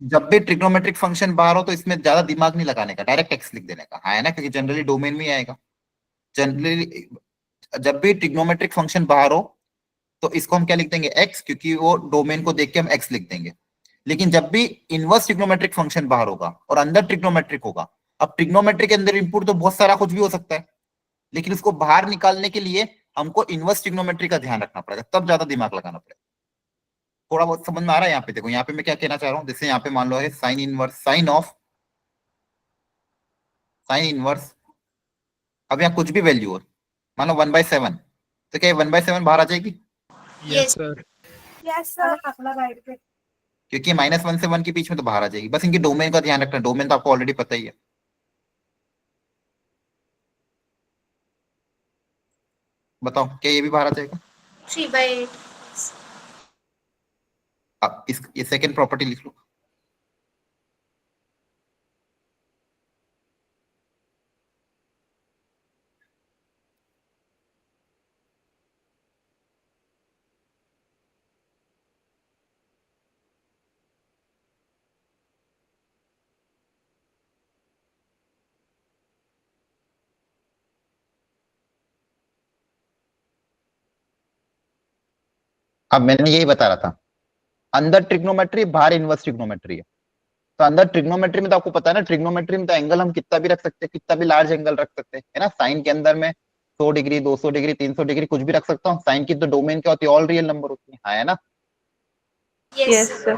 जब भी ट्रिग्नोमेट्रिक फंक्शन बाहर हो तो इसमें ज्यादा दिमाग नहीं लगाने का, डायरेक्ट एक्स लिख देने का, है ना, क्योंकि जनरली डोमेन में ही आएगा। जनरली जब भी ट्रिग्नोमेट्रिक फंक्शन बाहर हो तो इसको हम क्या लिख देंगे? एक्स, क्योंकि वो डोमेन को देख के हम एक्स लिख देंगे। लेकिन जब भी इनवर्स ट्रिग्नोमेट्रिक फंक्शन बाहर होगा और अंदर ट्रिग्नोमेट्रिक होगा, अब ट्रिग्नोमेट्रिक के अंदर इनपुट तो बहुत सारा कुछ भी हो सकता है, लेकिन उसको बाहर निकालने के लिए हमको इनवर्स ट्रिग्नोमेट्री का ध्यान रखना पड़ेगा, तब ज्यादा दिमाग लगाना पड़ेगा। थोड़ा बहुत समझ में आ रहा है यहाँ पे? देखो यहाँ पे मैं क्या कहना चाह रहा हूँ, जैसे यहाँ पे मान लो है sine inverse, sine of sine inverse, अब यहाँ कुछ भी वैल्यू हो, मान लो 1/7, तो क्या 1/7 बाहर आ जाएगी? Yes, sir. Yes, sir. क्योंकि -1 से 1 के बीच में तो बाहर आ जाएगी। बस इनके डोमेन का ध्यान रखना, डोमेन तो आपको ऑलरेडी पता ही है। बताओ क्या ये भी बाहर आ जाएगा? 3/8. अब ये सेकंड प्रॉपर्टी लिख लो। अब मैंने यही बता रहा था, अंदर ट्रिग्नोमेट्री, बाहर इनवर्स ट्रिग्नोमेट्री है। तो अंदर ट्रिग्नोमेट्री में तो आपको पता है ना, ट्रिग्नोमेट्री में तो एंगल हम कितना भी रख सकते हैं, कितना भी लार्ज एंगल रख सकते हैं, है ना। साइन के अंदर में 100 डिग्री, 200 डिग्री, 300 डिग्री कुछ भी रख सकता हूँ। साइन की तो डोमेन क्या होती है? ऑल रियल नंबर होती है ना। Yes, sir.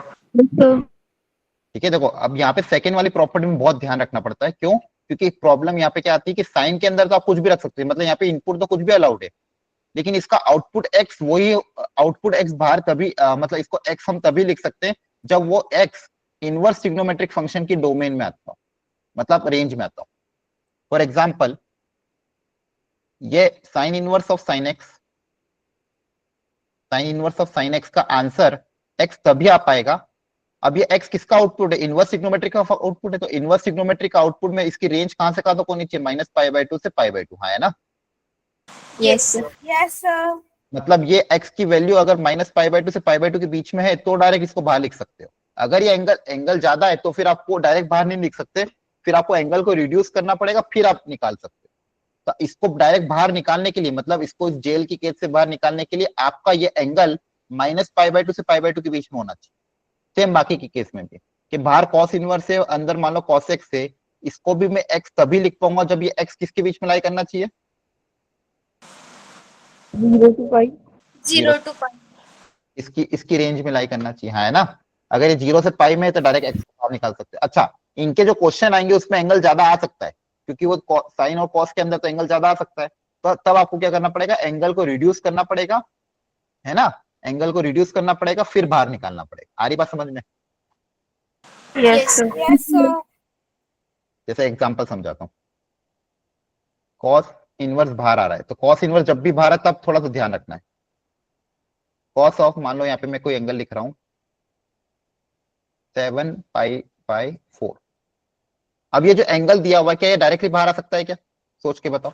ठीक है, देखो अब यहाँ पे सेकंड वाली प्रॉपर्टी में बहुत ध्यान रखना पड़ता है। क्यों? क्योंकि प्रॉब्लम यहाँ पे क्या आती है कि साइन के अंदर तो आप कुछ भी रख सकते हैं, मतलब यहाँ पे इनपुट तो कुछ भी अलाउड है, लेकिन इसका आउटपुट एक्स, वही आउटपुट एक्स बाहर तभी मतलब इसको एक्स हम तभी लिख सकते हैं जब वो एक्स इनवर्स ट्रिग्नोमेट्रिक फंक्शन की डोमेन में आता हो, मतलब रेंज में आता हो। फॉर एग्जाम्पल ये sign inverse of sine x, sign inverse of sine x का आंसर एक्स तभी आ पाएगा, अब ये एक्स किसका आउटपुट है? इनवर्स ट्रिग्नोमेट्रिक का आउटपुट है। तो इनवर्स ट्रिग्नोमेट्रिक आउटपुट में इसकी रेंज कहां से कहां तक होनी चाहिए? -π/2 से π/2, है ना। Yes, sir. Yes, sir. मतलब ये x की वैल्यू अगर -π/2 से π/2 के बीच में है तो डायरेक्ट इसको बाहर लिख सकते हो। अगर ये एंगल ज्यादा है तो फिर आपको डायरेक्ट बाहर नहीं लिख सकते, फिर आपको एंगल को रिड्यूस करना पड़ेगा, फिर आप निकाल सकते हो। तो इसको डायरेक्ट बाहर निकालने के लिए, मतलब इसको इस जेल की केस से बाहर निकालने के लिए आपका ये एंगल -π/2 से π/2 के बीच में होना चाहिए। सेम बाकी के केस में भी, कि बाहर cos इनवर्स है, अंदर मान लो cos x है, इसको भी मैं x तभी लिख पाऊंगा जब ये x किसके बीच में लाई करना चाहिए? 0 to pi. 0 to pi. इसकी रेंज में लाई करना चाहिए, है ना। अगर ये 0 से पाई में है तो डायरेक्ट एक्स को बाहर निकाल सकते हैं। अच्छा, इनके जो क्वेश्चन आएंगे उसमें एंगल ज्यादा आ सकता है, क्योंकि वो साइन और कॉस के अंदर तो एंगल ज्यादा आ सकता है। तो तब आपको क्या करना पड़ेगा? एंगल को रिड्यूस करना पड़ेगा, है ना। एंगल को रिड्यूस करना पड़ेगा, फिर बाहर निकालना पड़ेगा। आ रही बात समझ में? Yes, sir. Yes, sir. जैसे एग्जांपल समझाता हूँ। कॉस इनवर्स बाहर आ रहा है, तो कॉस इनवर्स जब भी बाहर है तब थोड़ा सा ध्यान रखना है। कॉस ऑफ, मान लो यहाँ पे मैं कोई एंगल लिख रहा हूँ 7π/4। अब ये जो एंगल दिया हुआ है, क्या ये डायरेक्टली बाहर आ सकता है क्या? सोच के बताओ।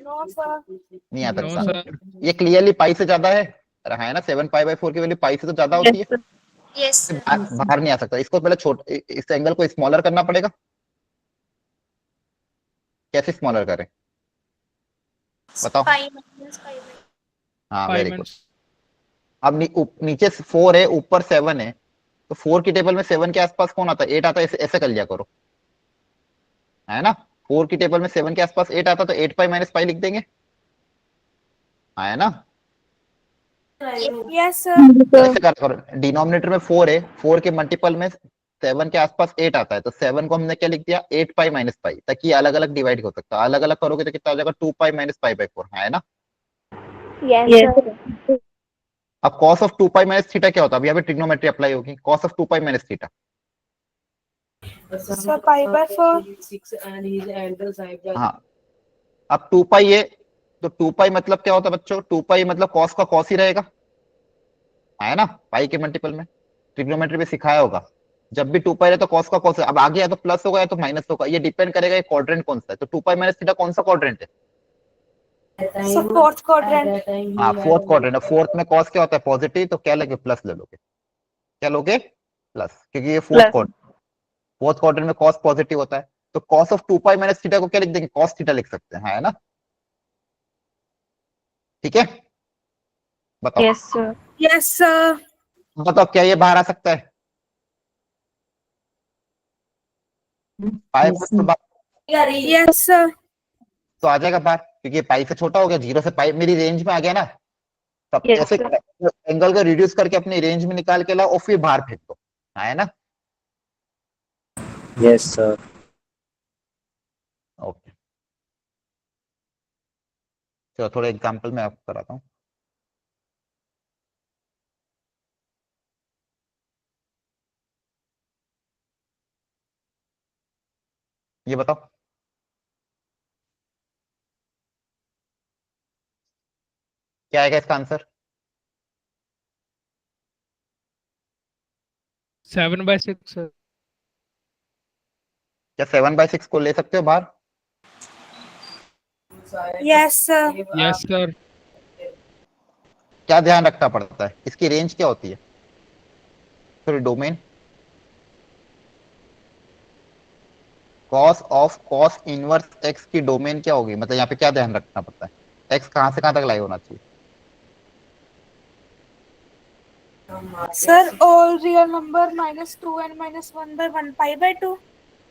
No, sir. नहीं आ No, सकता। sir. ये क्लियरली पाई से ज्यादा है ना। 7π/4 की वैल्यू पाई से तो ज्यादा होती है। Yes, sir. बाहर नहीं आ सकता। इसको पहले इस एंगल को स्मॉलर करना पड़ेगा। कैसे स्मॉलर करें बताओ? Pi minus pi by. हाँ, Pi वेरी गुड। minus. अब नीचे 4 है, ऊपर 7 है, तो 4 की टेबल में 7 के आसपास कौन आता है? 8 आता है। ऐसे कर लिया करो, है ना। 4 की टेबल में 7 के आसपास 8 आता, तो 8π - π लिख देंगे, है ना। Yes, sir. ऐसे कर करो, डिनोमिनेटर में 4 है, 4 के मल्टीपल में 7 के आसपास 8 आता है, तो 7 को हमने क्या लिख दिया? 8π - π, ताकि अलग अलग डिवाइड हो सकता है। अलग अलग करोगे तो कितना हो जाएगा? 2π - π/4, है ना। Yes, sir. अब cos ऑफ 2π - थीटा क्या होता है? अब यहाँ पे ट्रिग्नोमेट्री अप्लाई होगी। cos of 2π - theta sir pi by 4 हाँ, अब 2 पाई है तो 2 पाई मतलब क्या होता है बच्चों? 2 पाई मतलब कॉस का कॉस ही रहेगा, है ना? पाई के मल्टीपल में ट्रिग्नोमेट्री में सिखाया होगा, जब भी 2 पाई रहे तो कॉस का कॉस। अब आगे या तो प्लस होगा या तो माइनस होगा, ये डिपेंड करेगा ये क्वाड्रेंट कौन सा है। तो 2 पाई माइनस थीटा कौन सा क्वाड्रेंट है? Sir fourth quadrant. हाँ, फोर्थ क्वाड्रेंट। फोर्थ में कॉस क्या होता है? पॉजिटिव, तो क्या लोगे? प्लस ले लोगे। क्या लोगे? प्लस, क्योंकि ये fourth plus quadrant, fourth quadrant में कॉस पॉजिटिव होता है। तो cos of 2 pi minus theta को क्या लिख देंगे? कॉस थीटा लिख सकते हैं, है ना? ठीक है, बताओ यस सर यस सर। बताओ क्या ये बाहर आ सकता है? पाई यस सर। तो आ जाएगा बाहर, क्योंकि ये पाई से छोटा हो गया, 0 से पाई मेरी रेंज में आ गया ना। तब Yes, ऐसे sir. एंगल को रिड्यूस करके अपनी रेंज में निकाल के लाओ और फिर बाहर फेंक दो, है ना? Yes, sir. ओके, चलो थोड़ा एग्जांपल मैं आपको कराता हूँ। ये बताओ क्या आएगा इसका आंसर? 7/6 सर। क्या 7/6 को ले सकते हो बाहर? Yes sir. Yes sir. क्या ध्यान रखना पड़ता है? इसकी रेंज क्या होती है? फिर domain cos of cos inverse x की डोमेन क्या होगी? मतलब यहाँ पे क्या ध्यान रखना पड़ता है? एक्स कहाँ से कहाँ तक लाई होना चाहिए? Sir all real number -2 and -1/1 pi by 2।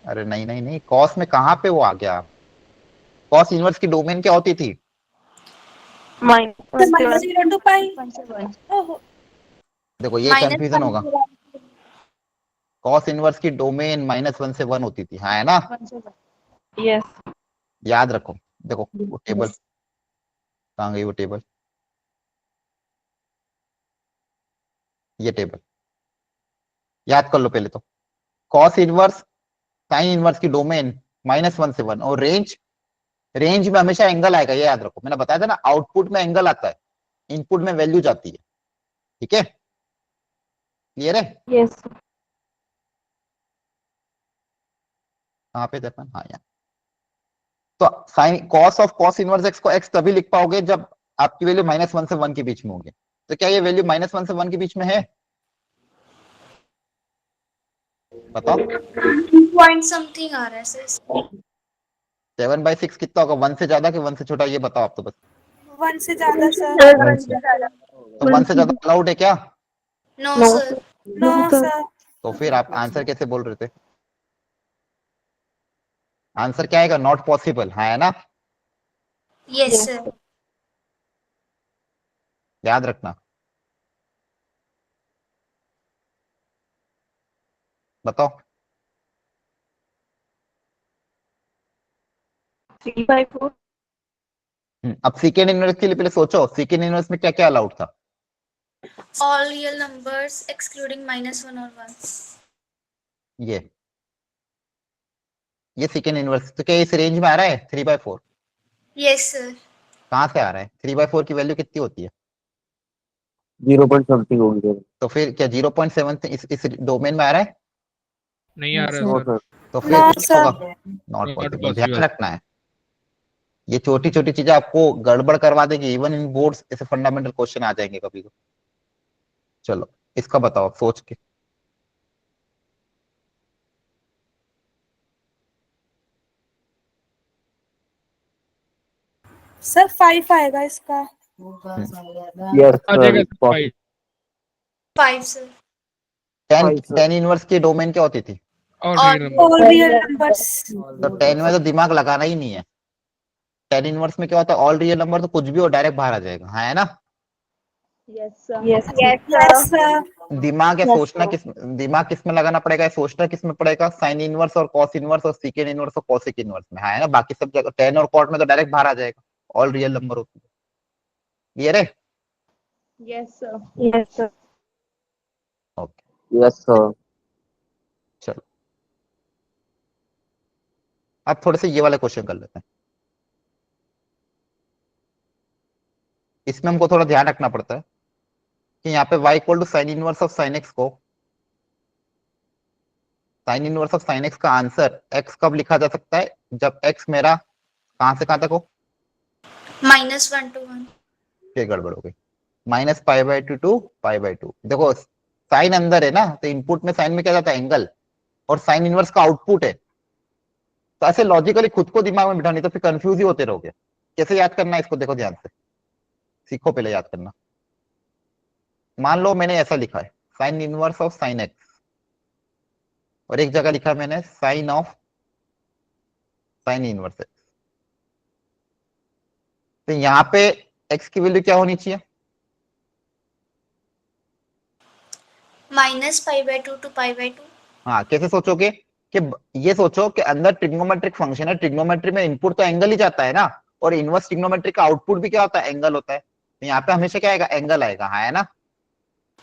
अरे नहीं नहीं नहीं, कॉस में कहाँ पे वो आ गया? कॉस इनवर्स की डोमेन क्या होती थी? -0 to पाई। ओहो। देखो ये कंफ्यूजन होगा। कॉस इनवर्स की डोमेन -1 से 1 होती थी, हाँ, है ना? यस याद रखो। देखो वो टेबल कहाँ गई? वो टेबल, ये टेबल याद कर लो पहले तो। कॉस इनवर्स साइन इनवर्स की डोमेन -1 से 1, और रेंज, रेंज में हमेशा एंगल आएगा, ये याद रखो। मैंने बताया था ना, आउटपुट में एंगल आता है, इनपुट में वैल्यू जाती है। ठीक है, क्लियर है? यस कहाँ पे थे अपन? हाँ, यहाँ। तो sine cos of cos inverse x को एक्स तभी लिख पाओगे जब आपकी वैल्यू -1 से 1 के बीच में होगी। तो क्या ये वैल्यू -1 से 1 के बीच में है? बताओ। 2 पॉइंट समथिंग आ रहा है सर। 7/6 कितना होगा? 1 से ज्यादा कि 1 से छोटा? ये बताओ आप तो बस। 1 से ज्यादा सर। तो 1 से ज्यादा अलाउड है क्या? No no sir. No sir. तो फिर आप आंसर कैसे बोल रहे थे? आंसर क्या आएगा? नॉट पॉसिबल, है ना? Yes sir. याद रखना। बताओ। 3/4 अब सेकेंड इनवर्स के लिए पहले सोचो, सेकेंड इनवर्स में क्या क्या अलाउड था? ऑल रियल नंबर्स एक्सक्लूडिंग -1 और 1। ये ये सेकेंड इनवर्स, तो क्या इस रेंज में आ रहा है 3/4? Yes sir. कहाँ से आ रहा है? 3/4 की वैल्यू कितनी होती है? 0 point something होंगे। तो फिर क्या 0.7 इस डोमेन में आ रहा है? नहीं आ रहा नो सर। सर। तो फिर नो क्या सर। होगा? नॉट नॉट पॉसिबल, ध्यान पॉसिबल। रखना है। ये छोटी छोटी चीजें आपको गड़बड़ करवा देगी, इवन इन बोर्ड्स ऐसे फंडामेंटल क्वेश्चन आ जाएंगे कभी को। चलो इसका बताओ आप सोच के। सर 5 आएगा इसका। यस आ सर, जाएगा इट्स सर 5। 5 सर। 10 इनवर्स की डोमेन क्या होती थी? और real number. All real numbers. तो 10 में तो दिमाग लगाना ही नहीं है। 10 इनवर्स में क्या होता है? ऑल रियल नंबर, तो कुछ भी हो डायरेक्ट बाहर आ जाएगा, हाँ, है ना? Yes yes sir. दिमाग या Yes, सोचना किस, दिमाग किस में लगाना पड़ेगा? सोचना किस में पड़ेगा? साइन इनवर्स और कॉस इनवर्स और सीकेंड इनवर्स और कॉसेक इनवर्स में, है ना? बाकी सब जगह 10 और कॉट में तो डायरेक्ट बाहर आ जाएगा, ऑल रियल नंबर होती है। क्लियर है? Yes sir okay, yes sir. चलो अब थोड़े से ये वाले क्वेश्चन कर लेते हैं। इसमें हमको थोड़ा ध्यान रखना पड़ता है कि यहाँ पे y equal to sine inverse of sine x को, sine inverse of sine x का आंसर x कब लिखा जा सकता है, जब x मेरा कहां से कहां तक हो, -1 to 1। ये गड़बड़ हो गई, -π/2 to π/2। देखो साइन अंदर है ना, तो इनपुट में साइन में क्या जाता है, एंगल, और साइन इनवर्स का आउटपुट है। तो ऐसे लॉजिकली खुद को दिमाग में बिठा, नहीं तो फिर कंफ्यूज ही होते रहोगे। कैसे याद करना है इसको, देखो ध्यान से सीखो, पहले याद करना। मान लो मैंने ऐसा लिखा है sine inverse of sine x, और एक जगह लिखा मैंने sine of sine inverse x. तो यहाँ पे एक्स की वैल्यू क्या होनी चाहिए, -π/2 to π/2। हाँ कैसे सोचोगे कि ये सोचो कि अंदर ट्रिग्नोमेट्रिक फंक्शन है, ट्रिग्नोमेट्री में इनपुट तो एंगल ही जाता है ना, और इनवर्स ट्रिग्नोमेट्री का आउटपुट भी क्या होता है, एंगल होता है। तो यहाँ पे हमेशा क्या आएगा, एंगल आएगा, हाँ है ना।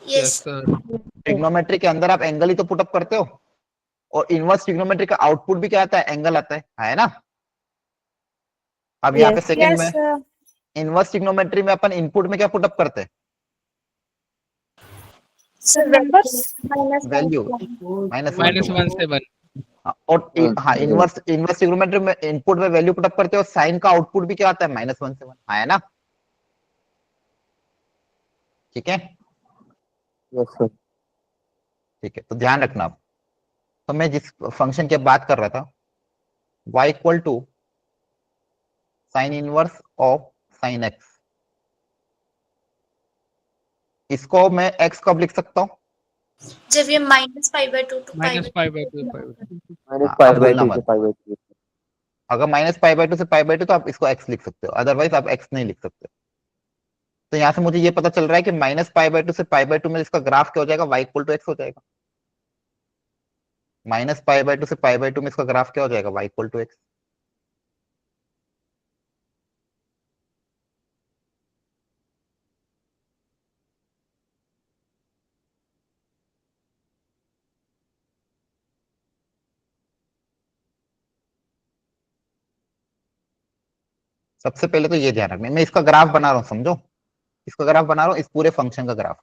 Yes sir. ट्रिग्नोमेट्री के अंदर आप एंगल ही तो पुटअप करते हो, और इनवर्स ट्रिग्नोमेट्री का आउटपुट भी क्या आता है, एंगल आता है ना। अब यहाँ पे सेकंड में इनवर्स ट्रिग्नोमेट्री में अपन इनपुट में क्या पुटअप करते हैं, सर नंबर्स वैल्यू -1 से 1. और हाँ इनवर्स ट्रिग्नोमेट्री में इनपुट में वैल्यू पुटअप करते हो, साइन का आउटपुट भी क्या आता है, -1 से 1, हाँ है ना। ठीक है, यस सर। ठीक है, तो ध्यान रखना आप। तो मैं जिस फंक्शन की बात कर रहा था, y equal to sine inverse of sine x, इसको मैं x कब लिख सकता हूँ, जब ये -π/2 to -π/2 -π/2 बोलना से मत। π/2। अगर -π/2 से π/2 तो आप इसको x लिख सकते हो, अदरवाइज आप x नहीं लिख सकते। तो यहाँ से मुझे ये पता चल रहा है कि -π/2 से π/2 में इसका ग्राफ क्या हो जाएगा, y इक्वल टू x हो जाएगा। -π/2 से π/2 में इसका ग्राफ क्या हो जाएगा, y इक्वल टू x। सबसे पहले तो ये ध्यान रखना, मैं इसका ग्राफ बना रहा हूँ, समझो इसका ग्राफ बना रहा हूँ, इस पूरे फंक्शन का ग्राफ।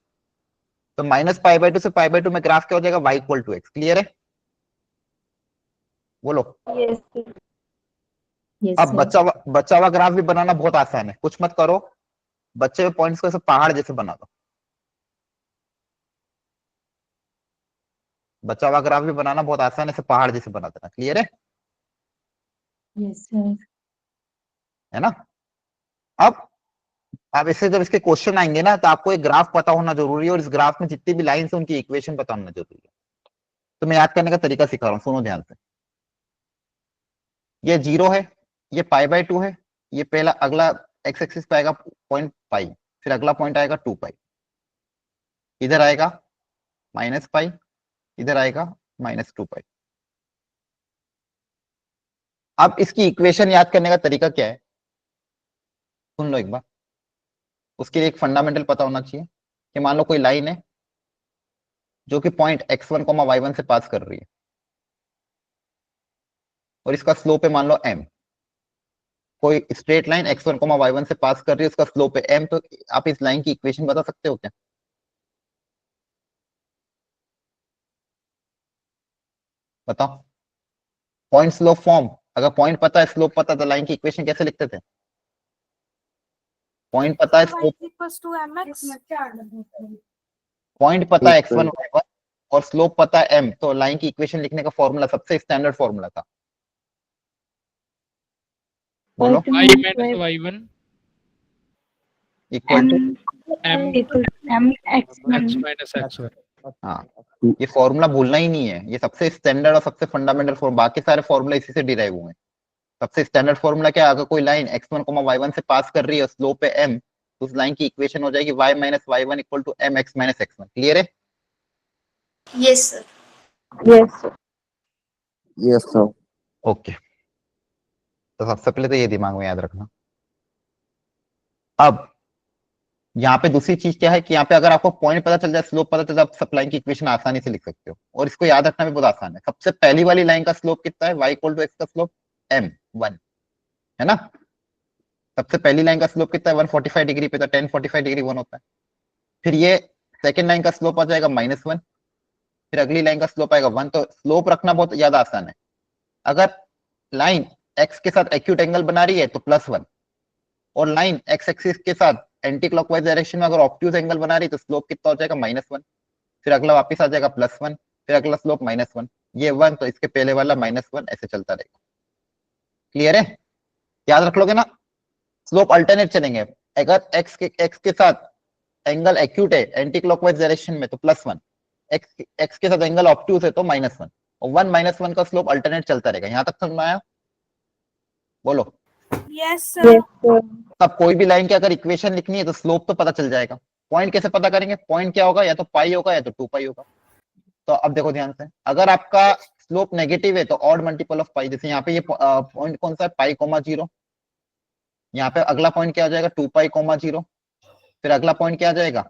तो -π/2 से π/2 में ग्राफ क्या हो जाएगा, y equal to x। Clear है, बोलो। Yes, sir. अब बचा हुआ ग्राफ भी बनाना बहुत आसान है, कुछ मत करो, बच्चे हुए पॉइंट्स को ऐसे पहाड़ जैसे बना दो। बचा हुआ ग्राफ भी बनाना बहुत आसान है, ऐसे पहाड़ जैसे बना देना। क्लियर है, Yes, sir. है ना। अब इससे जब इसके क्वेश्चन आएंगे ना, तो आपको एक ग्राफ पता होना जरूरी है, और इस ग्राफ में जितनी भी लाइंस है उनकी इक्वेशन पता होना जरूरी है। तो मैं याद करने का तरीका सिखा रहा हूँ, सुनो ध्यान से। ये 0 है, ये π/2 है, ये पहला अगला x एक्सिस पे आएगा पॉइंट पाई, फिर अगला पॉइंट आएगा 2π, इधर आएगा -π, इधर आएगा -2π। अब इसकी इक्वेशन याद करने का तरीका क्या है, सुन लो एक बार। उसके लिए एक फंडामेंटल पता होना चाहिए कि मान लो कोई लाइन है जो कि पॉइंट x1, y1 से पास कर रही है, और इसका स्लोप है मान लो m। कोई स्ट्रेट लाइन x1, y1 से पास कर रही है, उसका स्लोप है m। तो आप इस लाइन की इक्वेशन बता सकते हो क्या, बताओ। पॉइंट स्लोप फॉर्म, अगर पॉइंट पता है स्लोप पता, तो लाइन की इक्वेशन कैसे लिखते थे, पॉइंट पता है स्लोप, पॉइंट पता है x1, y1 और स्लोप पता है m, तो लाइन की इक्वेशन लिखने का फॉर्मूला सबसे स्टैंडर्ड फॉर्मूला था, बोलो। y minus y1 equal to m Equal to mx x minus x1. हाँ, ये फॉर्मूला भूलना ही नहीं है, ये सबसे स्टैंडर्ड और सबसे फंडामेंटल फॉर्म, बाकी सारे फॉर्मूला इसी से डिराइव हुए हैं। सबसे स्टैंडर्ड फॉर्मूला क्या है, अगर कोई लाइन x1, y1 से पास कर रही है, स्लोप है m, तो उस लाइन की इक्वेशन हो जाएगी y minus y1 equal to mx minus x1। Clear है, yes sir. Yes, sir. Yes sir. Okay. तो सबसे पहले तो ये दिमाग में याद रखना। अब यहाँ पे दूसरी चीज क्या है कि यहाँ पे अगर आपको पॉइंट पता चल जाए, स्लोप पता चल जाए, आप सब लाइन की इक्वेशन आसानी से लिख सकते हो, और इसको याद रखना भी बहुत आसान है। सबसे पहली वाली लाइन का स्लोप कितना है, y इक्वल टू x का स्लोप m1 है ना। सबसे पहली लाइन का स्लोप कितना है 145 डिग्री पे, तो 1045 डिग्री 1 होता है। फिर ये सेकंड लाइन का स्लोप आ जाएगा -1, फिर अगली लाइन का स्लोप आएगा 1। तो स्लोप रखना बहुत ज्यादा आसान है। अगर लाइन x के साथ एक्यूट एंगल बना रही है तो +1, और लाइन x एक्सिस के साथ एंटी क्लॉकवाइज डायरेक्शन में अगर ऑब्ट्यूज एंगल बना रही है तो स्लोप कितना हो जाएगा -1, फिर अगला वापस आ जाएगा +1, फिर अगला स्लोप -1, ये 1, तो इसके पहले वाला -1, ऐसे चलता रहेगा। क्लियर है? याद रख लोगे ना, स्लोप अल्टरनेट चलेंगे। अगर x के साथ एंगल एक्यूट है एंटी क्लॉकवाइज डायरेक्शन में तो +1, x के साथ एंगल ऑब्ट्यूज है तो -1, और 1 -1 का स्लोप अल्टरनेट चलता रहेगा। यहां तक समझ में आया? बोलो। Yes, sir. Yes, sir. अब कोई भी लाइन की अगर इक्वेशन लिखनी है तो स्लोप तो पता चल जाएगा। पॉइंट कैसे पता करेंगे? पॉइंट क्या होगा, या तो पाई होगा या तो 2 पाई होगा। तो अब देखो ध्यान से, अगर आपका स्लोप नेगेटिव है तो ऑड मल्टीपल ऑफ पाई। जैसे यहाँ पे ये पॉइंट कौन सा है, π, 0। यहाँ पे अगला पॉइंट क्या हो जाएगा, 2π, 0। फिर अगला पॉइंट क्या आ जाएगा,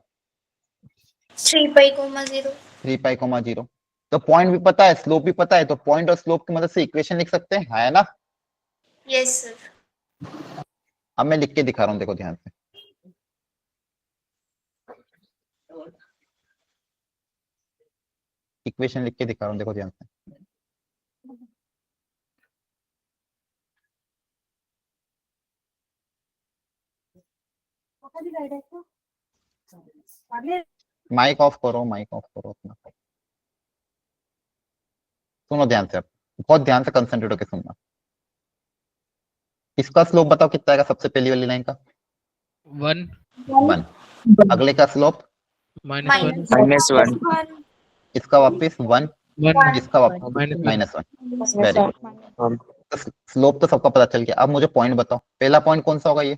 3π, 0. 3π, 0। तो पॉइंट भी पता है, स्लोप भी पता है, तो पॉइंट और स्लोप की मदद से इक्वेशन लिख सकते हैं, है ना। Yes, sir. अब मैं लिख के दिखा रहा हूँ, देखो ध्यान से। इक्वेशन लिख के दिखा रहा हूँ, देखो ध्यान से। माइक ऑफ करो, माइक ऑफ करो अपना। सुनो ध्यान से, अब बहुत ध्यान से कंसंट्रेट होकर सुनना। इसका स्लोप बताओ कितना आएगा, सबसे पहली वाली लाइन का 1 1। अगले का स्लोप -1 -1 इसका वापस 1, 1 इसका वापस -1 -1। Very good. स्लोप तो सबका पता चल गया। अब मुझे पॉइंट बताओ, पहला पॉइंट कौन सा होगा, ये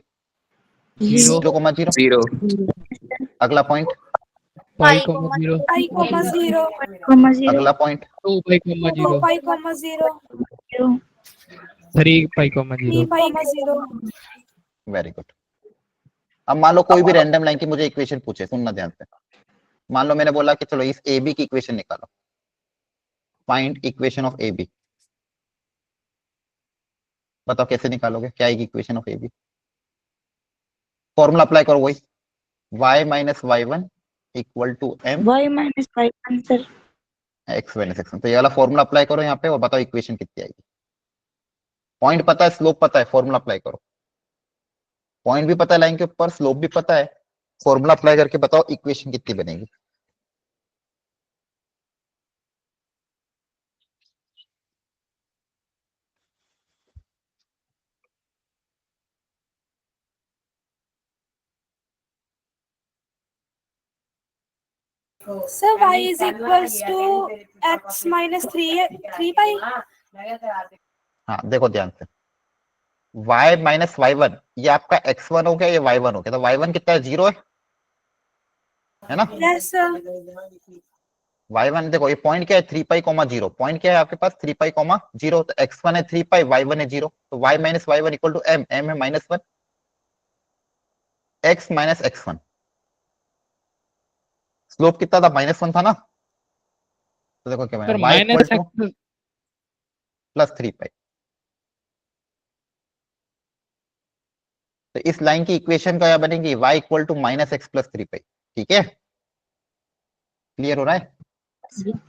0 0,0। 0 अगला पॉइंट π, 0 I, 0. अगला पॉइंट 2π, 0 2π, 0. 3π, 0 3π, 0. Very good. अब मान लो कोई भी रैंडम लाइन की मुझे इक्वेशन पूछे, सुनना ध्यान से। मान लो मैंने बोला कि चलो इस ए बी की इक्वेशन निकालो, find equation of A B. बताओ कैसे निकालोगे, क्या आएगी equation of A B? Formula apply करो, वही y minus y1 equal to m Y minus Y1, sir. x minus x1। तो ये वाला फॉर्मूला अप्लाई करो यहाँ पे, और बताओ इक्वेशन कितनी आएगी। पॉइंट पता है, स्लोप पता है, फॉर्मूला अप्लाई करो। पॉइंट भी पता है लाइन के ऊपर, स्लोप भी पता है, फॉर्मूला अप्लाई करके बताओ इक्वेशन कितनी बनेगी। Sir, y is equals to x minus 3π. हाँ देखो ध्यान से, y माइनस y1 ये आपका x1 हो गया, ये y1 हो गया। तो y1 कितना है, 0 है ना। Yes, sir. y1 देखो, ये पॉइंट क्या है, 3π, 0। पॉइंट क्या है आपके पास, 3π, 0। तो x1 है 3π, y1 है 0। तो y minus y1 equal to m है -1, x माइनस x1। स्लोप कितना था, -1 था ना। तो देखो क्या सर बना, y equal to -x plus 3π। तो इस लाइन की इक्वेशन का क्या बनेगी, y equal to -x plus 3π। ठीक है, क्लियर हो रहा है?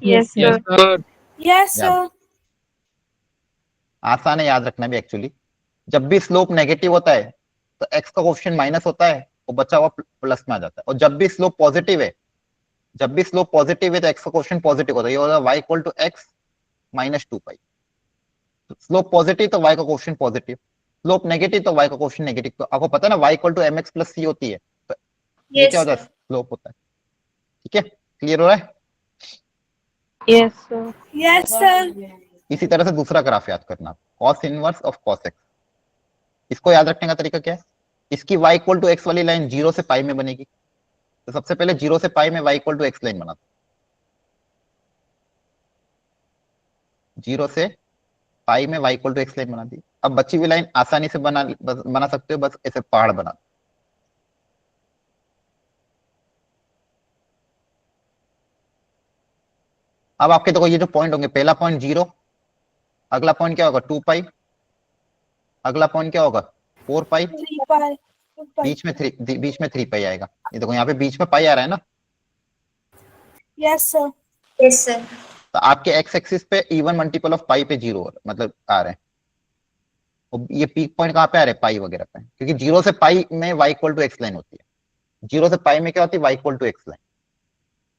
Yes, sir. yes sir Yes, sir. आसान है याद रखना भी एक्चुअली। जब भी स्लोप नेगेटिव होता है तो x का कोएफिशिएंट माइनस होता है और बचा हुआ प्लस में आ जाता है, और जब भी स्लोप पॉजिटिव है, जब भी स्लोप पॉजिटिव है तो x का कोएफिशिएंट पॉजिटिव होता है। ये होगा y equal to x minus 2π। Slope positive तो y का कोएफिशिएंट पॉजिटिव, स्लोप नेगेटिव तो y का कोएफिशिएंट नेगेटिव। तो आपको पता है ना y equal to mx plus c होती है, तो ये Yes, क्या होता है, sir. स्लोप होता है। ठीक है, क्लियर हो रहा है? Yes, sir. Yes, sir. इसी तरह से दूसरा ग्राफ याद करना, cos inverse of cos x। इसको याद रखने का तरीका क्या है, इसकी y इक्वल टू x वाली लाइन 0 से पाई में बनेगी। तो सबसे पहले 0 से पाई में y equal to x line बना, 0 से पाई में y equal to x line बना दी। अब बची हुई लाइन आसानी से बना सकते हो, बस ऐसे पहाड़ बना। अब आपके देखो ये जो पॉइंट होंगे, पहला पॉइंट 0, अगला पॉइंट क्या होगा 2π, अगला पॉइंट क्या होगा 4 पाई, 3 pi 2 pi बीच में 3 पाई आएगा। ये देखो यहाँ पे बीच में पाई आ रहा है ना, yes sir तो आपके एक्स एक्सिस पे इवन मल्टीपल ऑफ पाई पे 0 मतलब आ रहे हैं। और ये पीक पॉइंट कहाँ पे आ रहे हैं पाई वगैरह पे, क्योंकि 0 से पाई में y equal to x line होती है, 0 से पाई में क्या होती है y equal to x line.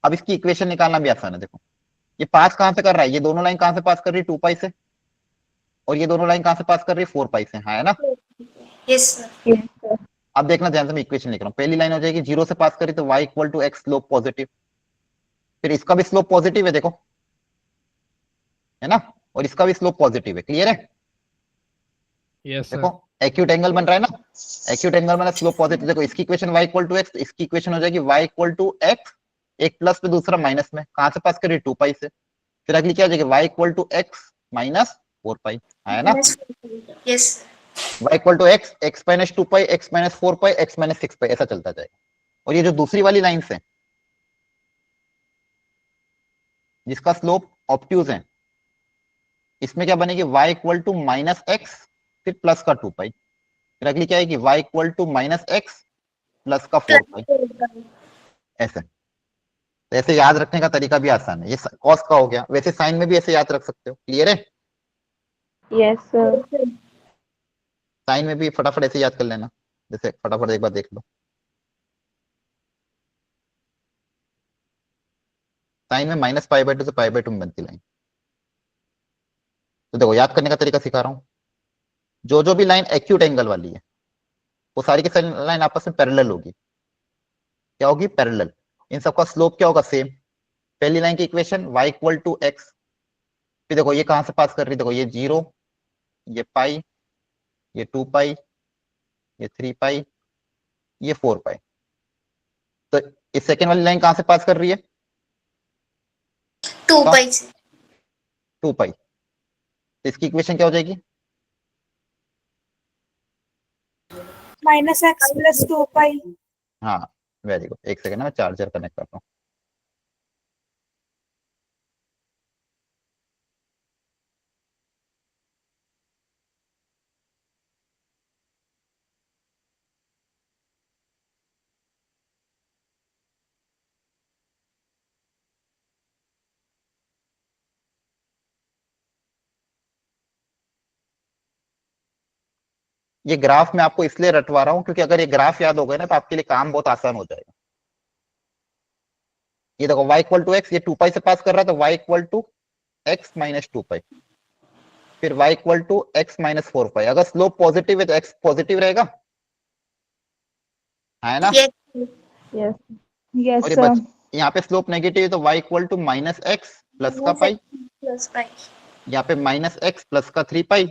अब इसकी इक्वेशन निकालना भी आसान है। देखो ये पास कहां से कर रहा है, ये दोनों लाइन कहां से पास कर रही है 2 पाई से, और ये दोनों लाइन कहां से पास कर रही है 4 पाई से, हाँ है ना। yes sir Yes, sir. अब देखना ध्यान से, मैं इक्वेशन लिख रहा हूँ। पहली लाइन हो जाएगी 0 से पास करी तो y equal to x slope positive, फिर इसका भी स्लोप पॉजिटिव है देखो, है ना, और इसका भी स्लोप पॉजिटिव है। क्लियर है? Yes, sir. देखो एक्यूट एंगल बन रहा है ना, एक्यूट एंगल बना स्लोप पॉजिटिव। देखो इसकी equation y equal to x, इसकी इक्वेशन हो जाएगी y इक्वल टू एक्स, एक प्लस पे दूसरा माइनस में, कहां से पास करिए 2 पाई से, फिर अगली क्या हो जाएगी y equal to x minus 4 pi, है ना। yes y equal to x, x minus 2 pi, x minus 4 pi, x minus 6 pi, ऐसा चलता जाएगा। और ये जो दूसरी वाली लाइन है जिसका स्लोप ऑब्ट्यूज है, इसमें क्या बनेगी y equal to minus x फिर प्लस का 2 पाई, फिर अगली क्या आएगी y equal to minus x plus का 4 पाई, ऐसे। तो ऐसे याद रखने का तरीका भी आसान है। ये कॉस का हो गया, वैसे साइन में भी ऐसे याद रख सकते हो। क्लियर है? Yes, sir. साइन में भी फटाफट ऐसे याद कर लेना, जैसे फटाफट एक बार देख लो। साइन में माइनस पाई बाय 2 से पाई बाय 2 में बनती लाइन। तो देखो याद करने का तरीका सिखा रहा हूँ। जो जो भी लाइन एक्यूट एंगल वाली है वो सारी की सारी लाइन आपस में पैरेलल होगी। क्या होगी? पैरेलल। इन सबका स्लोप क्या होगा? सेम। पहली लाइन की equation y equal to x, फिर देखो ये कहां से पास कर रही है, देखो ये 0, ये पाई, ये 2 पाई, ये 3 पाई, ये 4 पाई। तो इस सेकेंड वाली लाइन कहां से पास कर रही है? 2 pi से 2 पाई। तो इसकी इक्वेशन क्या हो जाएगी? minus x plus 2 pi हाँ वेरी गुड, एक सेकंड मैं चार्जर कनेक्ट करता हूँ। ये ग्राफ मैं आपको इसलिए रटवा रहा हूं क्योंकि अगर ये ग्राफ याद हो गए ना तो आपके लिए काम बहुत आसान हो जाएगा। ये देखो y इक्वल टू एक्स, ये 2 पाई से पास कर रहा है तो y equal to x minus 2 pi, फिर y equal to x minus 4 pi. अगर स्लोप पॉजिटिव है तो x पॉजिटिव रहेगा, है ना। yes Yes. Yes, और ये sir. यहाँ पे स्लोप नेगेटिव है तो y equal to minus x plus का पाई, plus pi यहाँ पे माइनस एक्स प्लस का 3 पाई,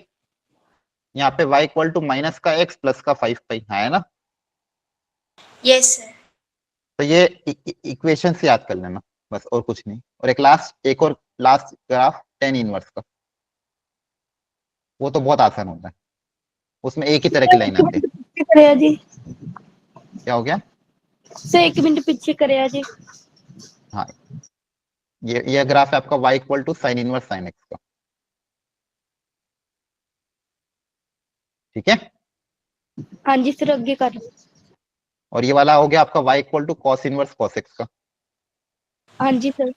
यहाँ पे y इक्वल टू माइनस का x प्लस का 5 पाई, है ना। yes sir तो ये इक्वेशन से याद कर लेना बस, और कुछ नहीं। और एक और लास्ट ग्राफ tan इनवर्स का, वो तो बहुत आसान होता है, उसमें एक ही तरह की लाइन आती है। करेया जी क्या हो गया? से 1 मिनट पीछे करेया जी। हाँ ये ग्राफ है आपका y equal to sine inverse sine x का, ठीक है। हाँ जी, फिर आगे कर। और ये वाला हो गया आपका y equal to cos inverse cos x का। हाँ जी सर।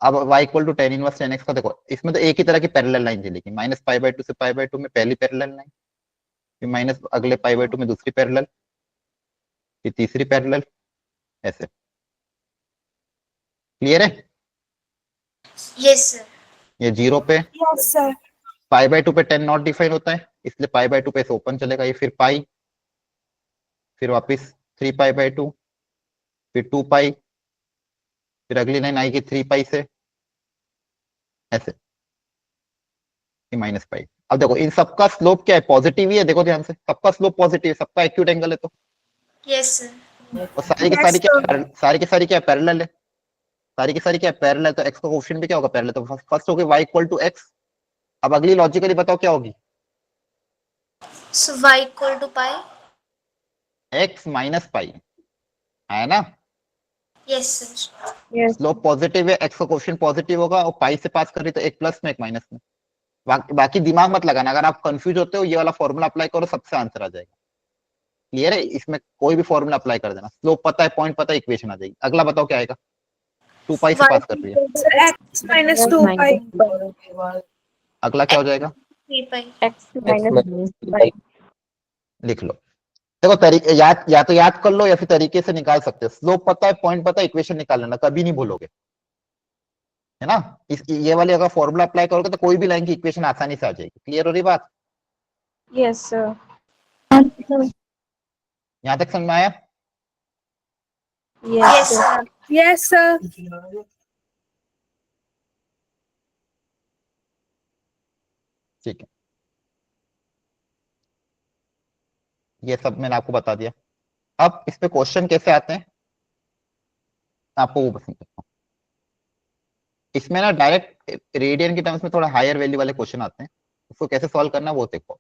अब y equal to tan inverse tan x का, देखो इसमें तो एक ही तरह की पैरेलल लाइन चलेगी, माइनस पाई बाय 2 से पाई बाय 2 में पहली पैरेलल लाइन, फिर माइनस अगले पाई बाय 2 में दूसरी पैरेलल, फिर तीसरी पैरेलल, ऐसे। क्लियर है? yes sir ये 0 पे yes sir पाई बाय 2 पे 10 नॉट डिफाइन होता है, इसलिए पाई बाय 2 पे ओपन चलेगा ये, फिर पाई, फिर वापस 3 पाई बाय 2, फिर 2 पाई, फिर अगली लाइन आएगी 3 पाई से, ऐसे माइनस पाई। अब देखो इन सबका स्लोप क्या है? पॉजिटिव ही है, देखो ध्यान से, सबका स्लोप पॉजिटिव है, सबका एक्यूट एंगल है। तो yes sir और सारी की सारी क्या, सारी की सारी क्या पैरेलल है, सारी की सारी क्या पैरेलल है, तो एक्स का कोएफिशिएंट भी क्या होगा? पैरेलल। तो फर्स्ट होगी y इक्वल टू एक्स। अब अगली लॉजिकली बताओ क्या होगी? so y equal to pi x minus pi, है ना। yes sir Yes. Slope positive है, एक्स का कोएफिशिएंट पॉजिटिव होगा, और पाई से पास कर रही तो एक प्लस में एक माइनस में, बाकी दिमाग मत लगाना, अगर आप कंफ्यूज होते हो ये वाला फॉर्मूला अप्लाई करो, सबसे आंसर आ जाएगा। क्लियर है? इसमें कोई भी फॉर्मूला अप्लाई कर देना, स्लोप पता है, पॉइंट पता है, इक्वेशन आ जाएगी। अगला बताओ क्या आएगा? 2 पाई से पास कर रही है, x minus 2 pi. अगला क्या हो जाएगा? 3 pi. x minus pi. लिख लो। देखो तरीके याद, या तो याद कर लो या फिर तरीके से निकाल सकते हो। स्लोप पता है, पॉइंट पता है, इक्वेशन निकाल लेना, कभी नहीं भूलोगे, है ना। ये वाली अगर फॉर्मूला अप्लाई करोगे तो कोई भी लाइन की इक्वेशन आसानी से आ जाएगी। क्लियर हो रही बात? yes sir. यहां तक समझ में आया? Yes, sir. Yes, sir. ठीक है, ये सब मैंने आपको बता दिया। अब इस पे क्वेश्चन कैसे आते हैं आपको वो पसंद करता हूँ। इसमें ना डायरेक्ट रेडियन के टर्म्स में थोड़ा हायर वैल्यू वाले क्वेश्चन आते हैं, उसको कैसे सॉल्व करना है वो देखो।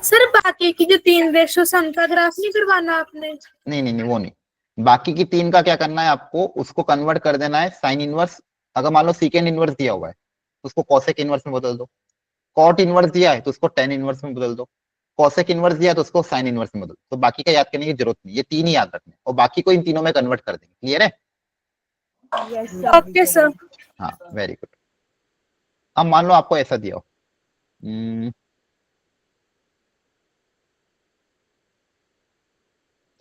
सर बाकी की जो 3 रेशो सम का ग्राफ नहीं करवाना आपने? नहीं वो नहीं, बाकी की 3 का क्या करना है आपको, उसको कन्वर्ट कर देना है साइन इनवर्स। अगर मान लो सीकेंड इनवर्स दिया हुआ है तो उसको कॉसेक इनवर्स में बदल दो, कॉट इनवर्स दिया है तो उसको टेन इनवर्स में बदल दो, कॉसेक इनवर्स दिया है तो उसको साइन इनवर्स में बदल दो। तो बाकी का याद करने की जरूरत नहीं, ये 3 ही याद रखने और बाकी को इन तीनों में कन्वर्ट कर देंगे। क्लियर है? Okay sir. हाँ वेरी गुड। अब मान लो आपको ऐसा दिया हो,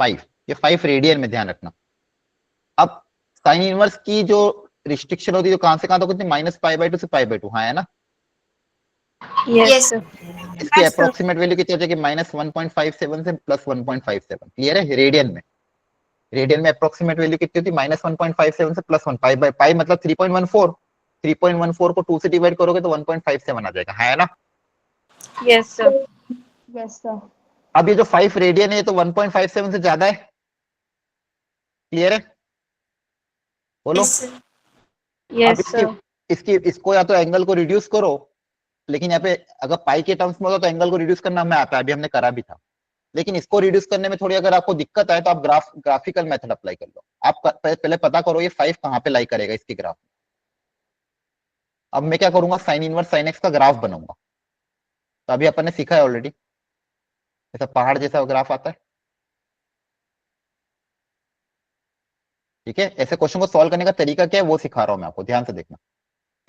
5, ये 5 रेडियन में, ध्यान रखना। अब साइन इनवर्स की जो रिस्ट्रिक्शन होती है तो कहां से कहां तक होती है? -π/2 से π/2, हाँ है ना। yes sir. इसकी Yes, sir. अप्रोक्सीमेट वैल्यू कितनी हो जाएगी? -1.57 से +1.57। क्लियर है? रेडियन में, रेडियन में अप्रोक्सीमेट वैल्यू कितनी होती है? -1.57 से +1, पाई मतलब 3.14, 3.14 को 2 से डिवाइड करोगे तो 1.57 आ जाएगा, है ना। yes sir. yes sir. अब ये जो 5 रेडियन है तो 1.57 से ज्यादा है। क्लियर है? बोलो। Yes, sir. अब yes इसकी sir. इसकी इसको या तो एंगल को रिड्यूस करो, लेकिन यहाँ पे अगर पाई के टर्म्स में होता तो एंगल को रिड्यूस करना हमें आता है, अभी हमने करा भी था। लेकिन इसको रिड्यूस करने में थोड़ी अगर आपको दिक्कत आए तो आप ग्राफिकल मेथड अप्लाई कर लो। आप पहले पता करो ये 5 कहाँ पे लाई करेगा इसके ग्राफ में। अब मैं क्या करूंगा, साइन इनवर्स साइन एक्स का ग्राफ बनाऊंगा। तो अभी अपन ने सीखा है ऑलरेडी, ऐसा पहाड़ जैसा ग्राफ आता है। ठीक है, ऐसे क्वेश्चन को सॉल्व करने का तरीका क्या है वो सिखा रहा हूं मैं आपको, ध्यान से देखना।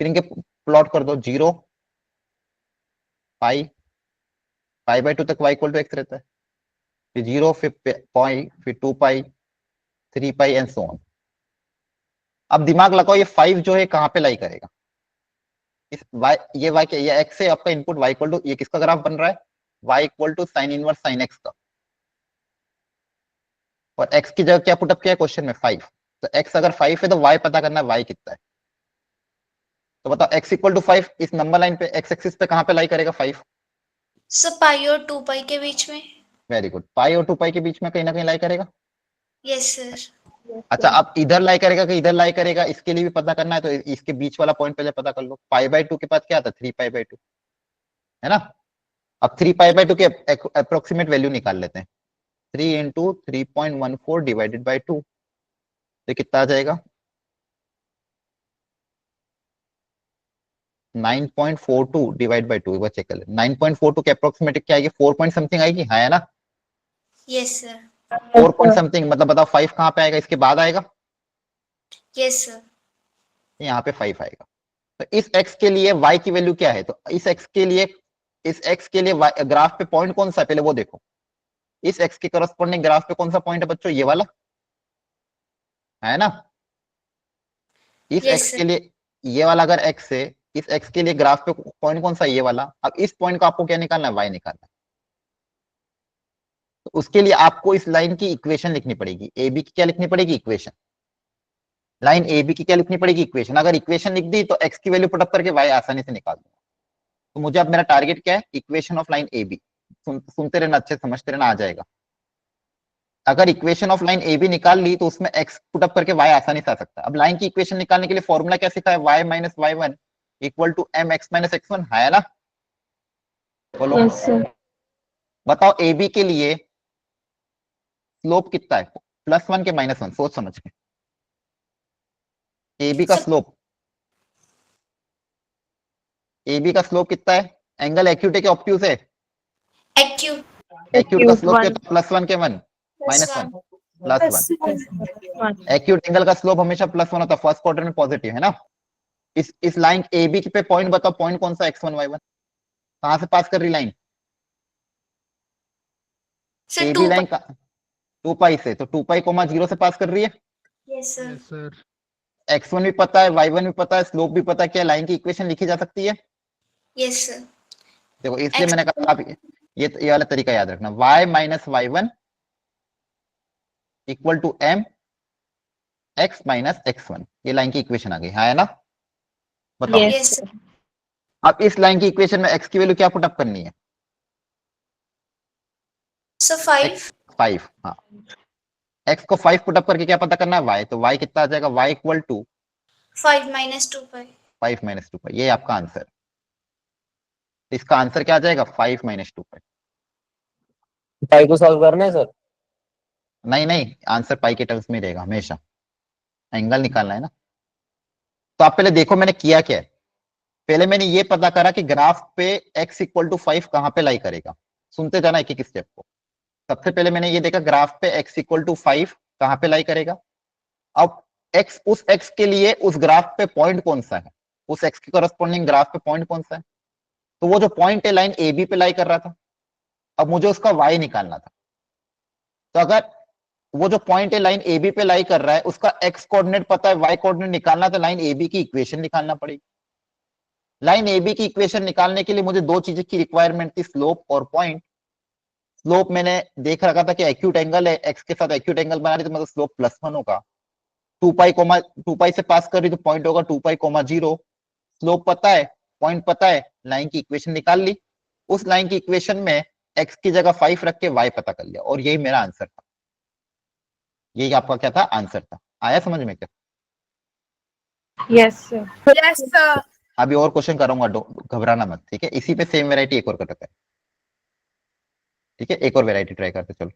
फिर इनके प्लॉट कर दो, 0 π/2 तक y = x रहता है, फिर 0, फिर पाई, फिर 2 पाई, 3 पाई एंड सो ऑन। अब दिमाग लगाओ ये 5 जो है कहां पे लाई करेगा? इस y, ये y क्या, ये x है आपका इनपुट, y = ये किसका ग्राफ बन रहा है? y = sign inverse sign x का, और x की जगह क्या पुटअप किया है क्वेश्चन में? 5। तो x अगर 5 है तो y पता करना है y कितना है। तो बताओ x = 5, इस नंबर लाइन पे x एक्सिस पे कहां पे लाई करेगा 5? सर पाई और 2 पाई के बीच में। वेरी गुड, पाई और 2 पाई के बीच में कहीं ना कहीं लाई करेगा। Yes sir. अच्छा, अब इधर लाई करेगा कि इधर लाई करेगा, इसके लिए भी पता करना है, तो इसके बीच वाला पॉइंट पहले पता कर लो। π/2 के पास क्या आता है? 3π/2, है ना। अब 3π/2 के अप्रोक्सीमेट वैल्यू निकाल लेते हैं। 3 × 3.14 डिवाइडेड बाई 2, तो कितना आ जाएगा? 9.42 डिवाइड बाई 2, एक बार चेक कर ले। 9.42 के अप्रोक्सीमेट क्या आएगी? 4 पॉइंट समथिंग आएगी, हाँ है ना। Yes sir. 4 पॉइंट समथिंग, मतलब बताओ 5 कहां पे आएगा? इसके बाद आएगा, यस सर। यहाँ पे 5 आएगा। तो इस x के लिए y की वैल्यू क्या है? तो इस x के लिए ग्राफ पे पॉइंट कौन सा है पहले वो देखो। इस x के करस्पॉन्डिंग ग्राफ पे कौन सा पॉइंट है बच्चों? ये वाला, है ना। इस Yes, x sir. के लिए ये वाला अगर x है, इस x के लिए ग्राफ पे पॉइंट कौन सा है? ये वाला। अब इस पॉइंट को आपको क्या निकालना है? y निकालना है। तो उसके लिए आपको इस लाइन की इक्वेशन लिखनी पड़ेगी। ए बी की क्या लिखनी पड़ेगी? इक्वेशन। लाइन ए बी की क्या लिखनी पड़ेगी? इक्वेशन। अगर इक्वेशन लिख दी तो x की वैल्यू पुटअप करके y आसानी से निकाल दूंगा। तो मुझे अब मेरा टारगेट क्या है? Equation of line A B. सुनते रहना, अच्छे समझते रहना, आ जाएगा। अगर equation of line A B निकाल ली तो उसमें x पुटअप करके y आसानी से आ सकता है। अब लाइन की इक्वेशन निकालने के लिए फॉर्मूला क्या सिखा है? y - y1 = mx - x1, है ना। बोलो। yes sir. बताओ ए बी के लिए स्लोप कितना है? +1 के -1? सोच समझ के। ए बी का Sir- स्लोप ए बी का स्लोप कितना है? एंगल एक्यूट है कि ऑब्ट्यूज है? एक्यूट एक्यूट का Acute स्लोप one. क्या? प्लस वन के one minus one plus one. One. Acute angle का स्लोप हमेशा प्लस वन होता है, फर्स्ट क्वाड्रेंट में पॉजिटिव है ना। इस लाइन ए बी पे पॉइंट बताओ, पॉइंट कौन सा? x1 y1 कहां से पास कर रही लाइन? सर ए 2 बी लाइन का 2 पाई से, तो 2 पाई कोमा 0 से पास कर रही है। Yes sir Yes, sir. x1 भी पता है, y1 भी पता है, स्लोप भी पता है। क्या लाइन की इक्वेशन लिखी जा सकती है? यस सर देखो इसलिए मैंने कहा आप ये वाला तरीका याद रखना, y minus y1 equal to m x minus x1, ये लाइन की इक्वेशन आ गई, हाँ है ना? बताओ। Yes. यस सर अब इस लाइन की इक्वेशन में x की वैल्यू क्या पुटअप करनी है? सर 5 5। हाँ, x को 5 पुटअप करके क्या पता करना है? y। तो y कितना आ जाएगा? y equal to 5 minus 2 pi 5 minus 2 pi, ये आपका आंसर। इसका आंसर क्या आ जाएगा? 5 माइनस 2 पाई। पाई को सॉल्व करना है सर? नहीं नहीं, आंसर पाई के टर्म्स में रहेगा हमेशा, एंगल निकालना है ना। तो आप पहले देखो मैंने किया क्या है। पहले मैंने ये पता करा कि ग्राफ पे x इक्वल टू 5 कहां पे लाई करेगा। सुनते जाना एक एक स्टेप को। सबसे पहले मैंने ये देखा ग्राफ पे x इक्वल टू 5 कहां पे लाई करेगा। अब उस x के लिए उस ग्राफ पे पॉइंट कौन सा है, उस x के करस्पॉन्डिंग ग्राफ पे पॉइंट कौन सा है? तो वो जो पॉइंट है लाइन ए बी पे लाई कर रहा था। अब मुझे उसका y निकालना था। तो अगर वो जो पॉइंट है लाइन ए बी पे लाई कर रहा है, उसका x कोऑर्डिनेट पता है, y कोऑर्डिनेट निकालना, तो लाइन ए बी की इक्वेशन निकालना पड़ेगी। लाइन ए बी की इक्वेशन निकालने के लिए मुझे दो चीजें की रिक्वायरमेंट थी, स्लोप और पॉइंट। स्लोप मैंने देख रखा था कि एक्यूट एंगल है, x के साथ एक्यूट एंगल बना रही, तो मतलब स्लोप +1 होगा। 2 पाई से पास कर रही तो पॉइंट होगा 2 पाई कोमा 0। स्लोप पता है, पॉइंट पता है, लाइन की इक्वेशन निकाल ली। उस लाइन की इक्वेशन में x की जगह 5 रख के y पता कर लिया, और यही मेरा आंसर था। यही आपका क्या था? आंसर था। आया समझ में क्या? Yes, sir. Yes sir. अभी और क्वेश्चन करूंगा, घबराना मत, ठीक है? इसी पे सेम वैरायटी एक और करते हैं, ठीक है? एक और वैरायटी ट्राई करते चलो।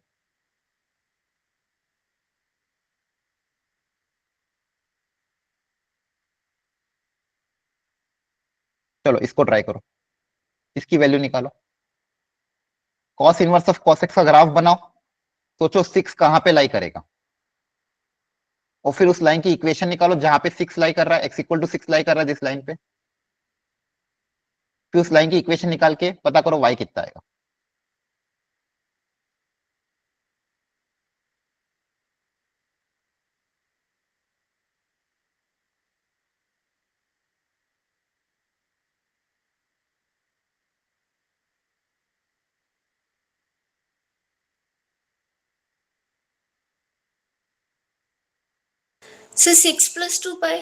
चलो इसको ट्राई करो, इसकी वैल्यू निकालो। Cos inverse of cos x का ग्राफ बनाओ। सोचो 6 कहां पे लाई करेगा, और फिर उस लाइन की इक्वेशन निकालो जहां पे 6 लाई कर रहा है, x इक्वल टू 6 लाई कर रहा है जिस लाइन पे। फिर उस लाइन की इक्वेशन निकाल के पता करो y कितना आएगा। सर 6 प्लस 2 पाई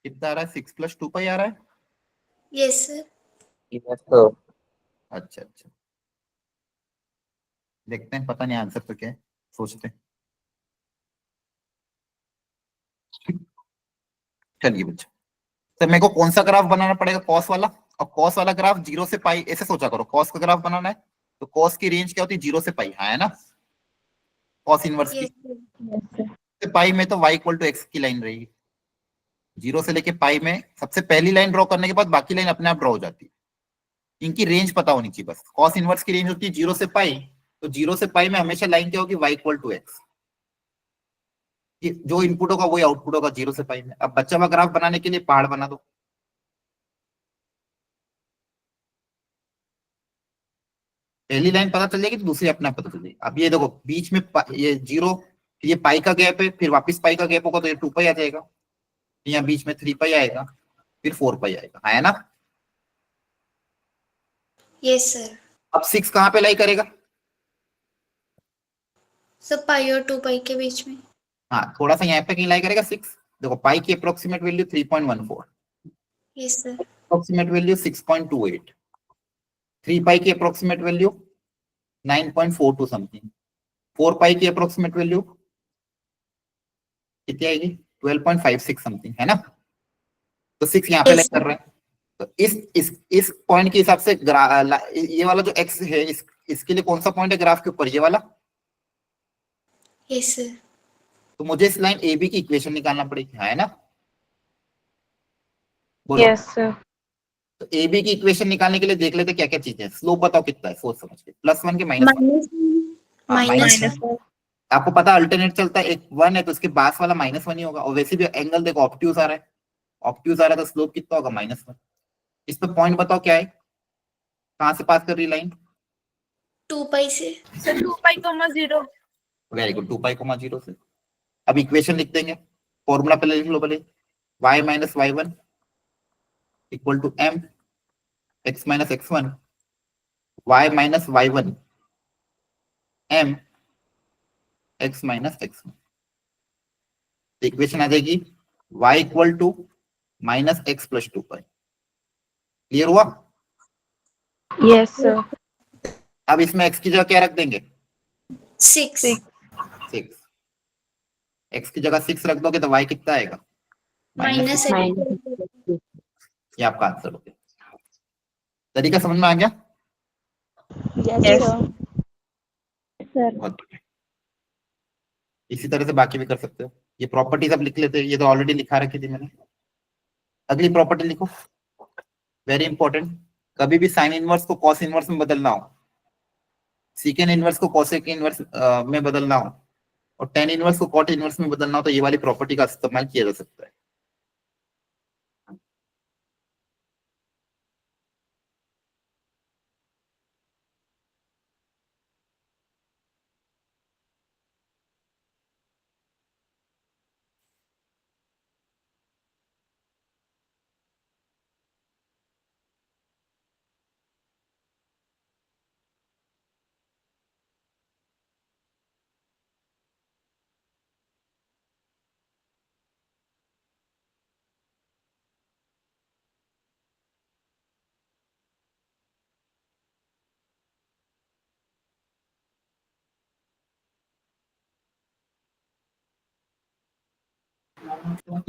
कितना आ रहा है? 6 + 2 पाई आ रहा है। Yes sir yes sir. अच्छा अच्छा, देखते हैं, पता नहीं आंसर तो क्या है, सोचते हैं। चलिए बच्चों, तो मेरे को कौन सा ग्राफ बनाना पड़ेगा? कॉस वाला। और कॉस वाला ग्राफ 0 से पाई, ऐसे सोचा करो, कॉस का ग्राफ बनाना है तो कॉस की रेंज क्या होती है? 0 से पाई, हाँ है ना? कॉस इनवर्स की यस सर Yes, sir. से पाई में तो y इक्वल टू एक्स की लाइन रहेगी। 0 से लेके पाई में सबसे पहली लाइन ड्रॉ करने के बाद बाकी लाइन अपने आप ड्रॉ हो जाती है। इनकी रेंज पता होनी चाहिए बस। कॉस इनवर्स की रेंज होती है 0 से पाई, तो 0 से पाई में हमेशा लाइन क्या होगी? y equal to x. जो इनपुट होगा वही आउटपुट होगा 0 से पाई में। अब बच्चा हुआ ग्राफ बनाने के लिए पहाड़ बना दो। पहली लाइन पता चल जाएगी तो दूसरी अपने आप पता चल जाएगी। अब ये देखो बीच में ये 0, ये पाई का गैप है, फिर वापस पाई का गैप होगा तो ये 2 पाई आ जाएगा, यहाँ बीच में 3 पाई आएगा, फिर 4 पाई आएगा, है ना? यस सर अब 6 कहां पे लाई करेगा? सर पाई और 2 पाई के बीच में हाँ, थोड़ा सा यहाँ पे कहीं लाई करेगा 6। देखो पाई की approximate value 3.14, yes sir approximate value 6.28, 3 पाई की अप्रोक्सीमेट वैल्यू 9.42 समथिंग, 4 पाई की अप्रोक्सीमेट वैल्यू कितनी आएगी? 12.56 समथिंग, है ना? तो 6 यहाँ पे Yes, लाई कर रहे हैं, तो इस पॉइंट के हिसाब से ये वाला जो x है इसके लिए कौन सा पॉइंट है ग्राफ के ऊपर, ये वाला? Yes sir. तो मुझे इस लाइन ए बी की इक्वेशन निकालना पड़ेगी, है ना? बोलो। Yes, sir. तो ए बी की इक्वेशन निकालने के लिए देख लेते क्या क्या चीजें। स्लोप बताओ कितना है, सोच समझ के। +1 के -1? Minus Minus, sir. आपको पता अल्टरनेट चलता है, एक 1 है तो उसके पास वाला -1 ही होगा। और वैसे भी एंगल देखो ऑब्ट्यूज आ रहा है, ऑब्ट्यूज आ रहा है तो स्लोप कितना होगा, -1। इस पे पॉइंट बताओ क्या है, कहां से पास कर रही लाइन? 2 पाई से। सर 2π, 0। वेरी गुड, 2π, 0 से। अब इक्वेशन लिख देंगे, फॉर्मूला पहले लिख लो पहले। y - y1 = m x - x1 y - y1 m x - x1। Equation आ जाएगी y = -x + 2π। क्लियर हुआ? Yes, sir. अब इसमें x की जगह क्या रख देंगे? 6। 6। x की जगह 6 रख दोगे तो y कितना आएगा? माइनस -6। ये आपका आंसर हो गया। तरीका समझ में आ गया? Yes, Yes. sir. Sir. बहुत बढ़िया। इसी तरह से बाकी भी कर सकते हो। ये प्रॉपर्टीज अब लिख लेते हैं, ये तो ऑलरेडी लिखा रखी थी मैंने। अगली प्रॉपर्टी लिखो, वेरी इंपॉर्टेंट। कभी भी साइन इनवर्स को कॉस इनवर्स में बदलना हो, सीकेंड इनवर्स को कोसेक इनवर्स में बदलना हो, और टेन इनवर्स को कॉट इनवर्स में बदलना हो, तो ये वाली प्रॉपर्टी का इस्तेमाल किया जा सकता है।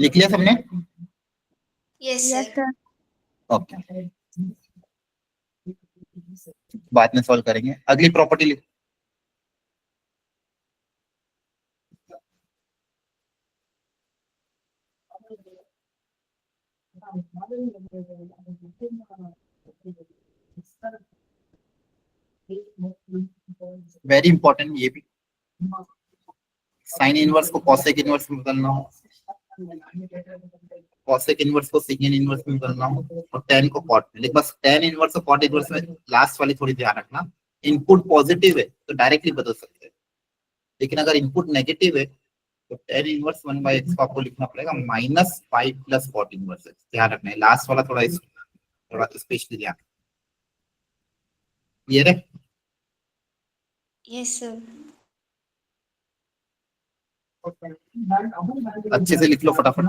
लिख लिया सबने? Yes Yes, sir. sir. Okay, बाद में सॉल्व करेंगे। अगली प्रॉपर्टी लिखो। वेरी इंपॉर्टेंट ये भी। साइन इनवर्स को कॉसेक इनवर्स में बदलना हो, कॉसेक इनवर्स को सेकेंड इनवर्स में बदलना हो, और टेन को कॉट में। लेकिन बस टेन इनवर्स और कॉट इनवर्स में लास्ट वाली थोड़ी ध्यान रखना, इनपुट पॉजिटिव है तो डायरेक्टली बदल सकते हैं, लेकिन अगर इनपुट नेगेटिव है तो टेन इनवर्स 1/x को आपको लिखना पड़ेगा -5 + कॉट इनवर्स x। ध्यान रखना है, लास्ट वाला थोड़ा स्पेशली ध्यान। क्लियर है? Yes sir. अच्छे से लिख लो फटाफट।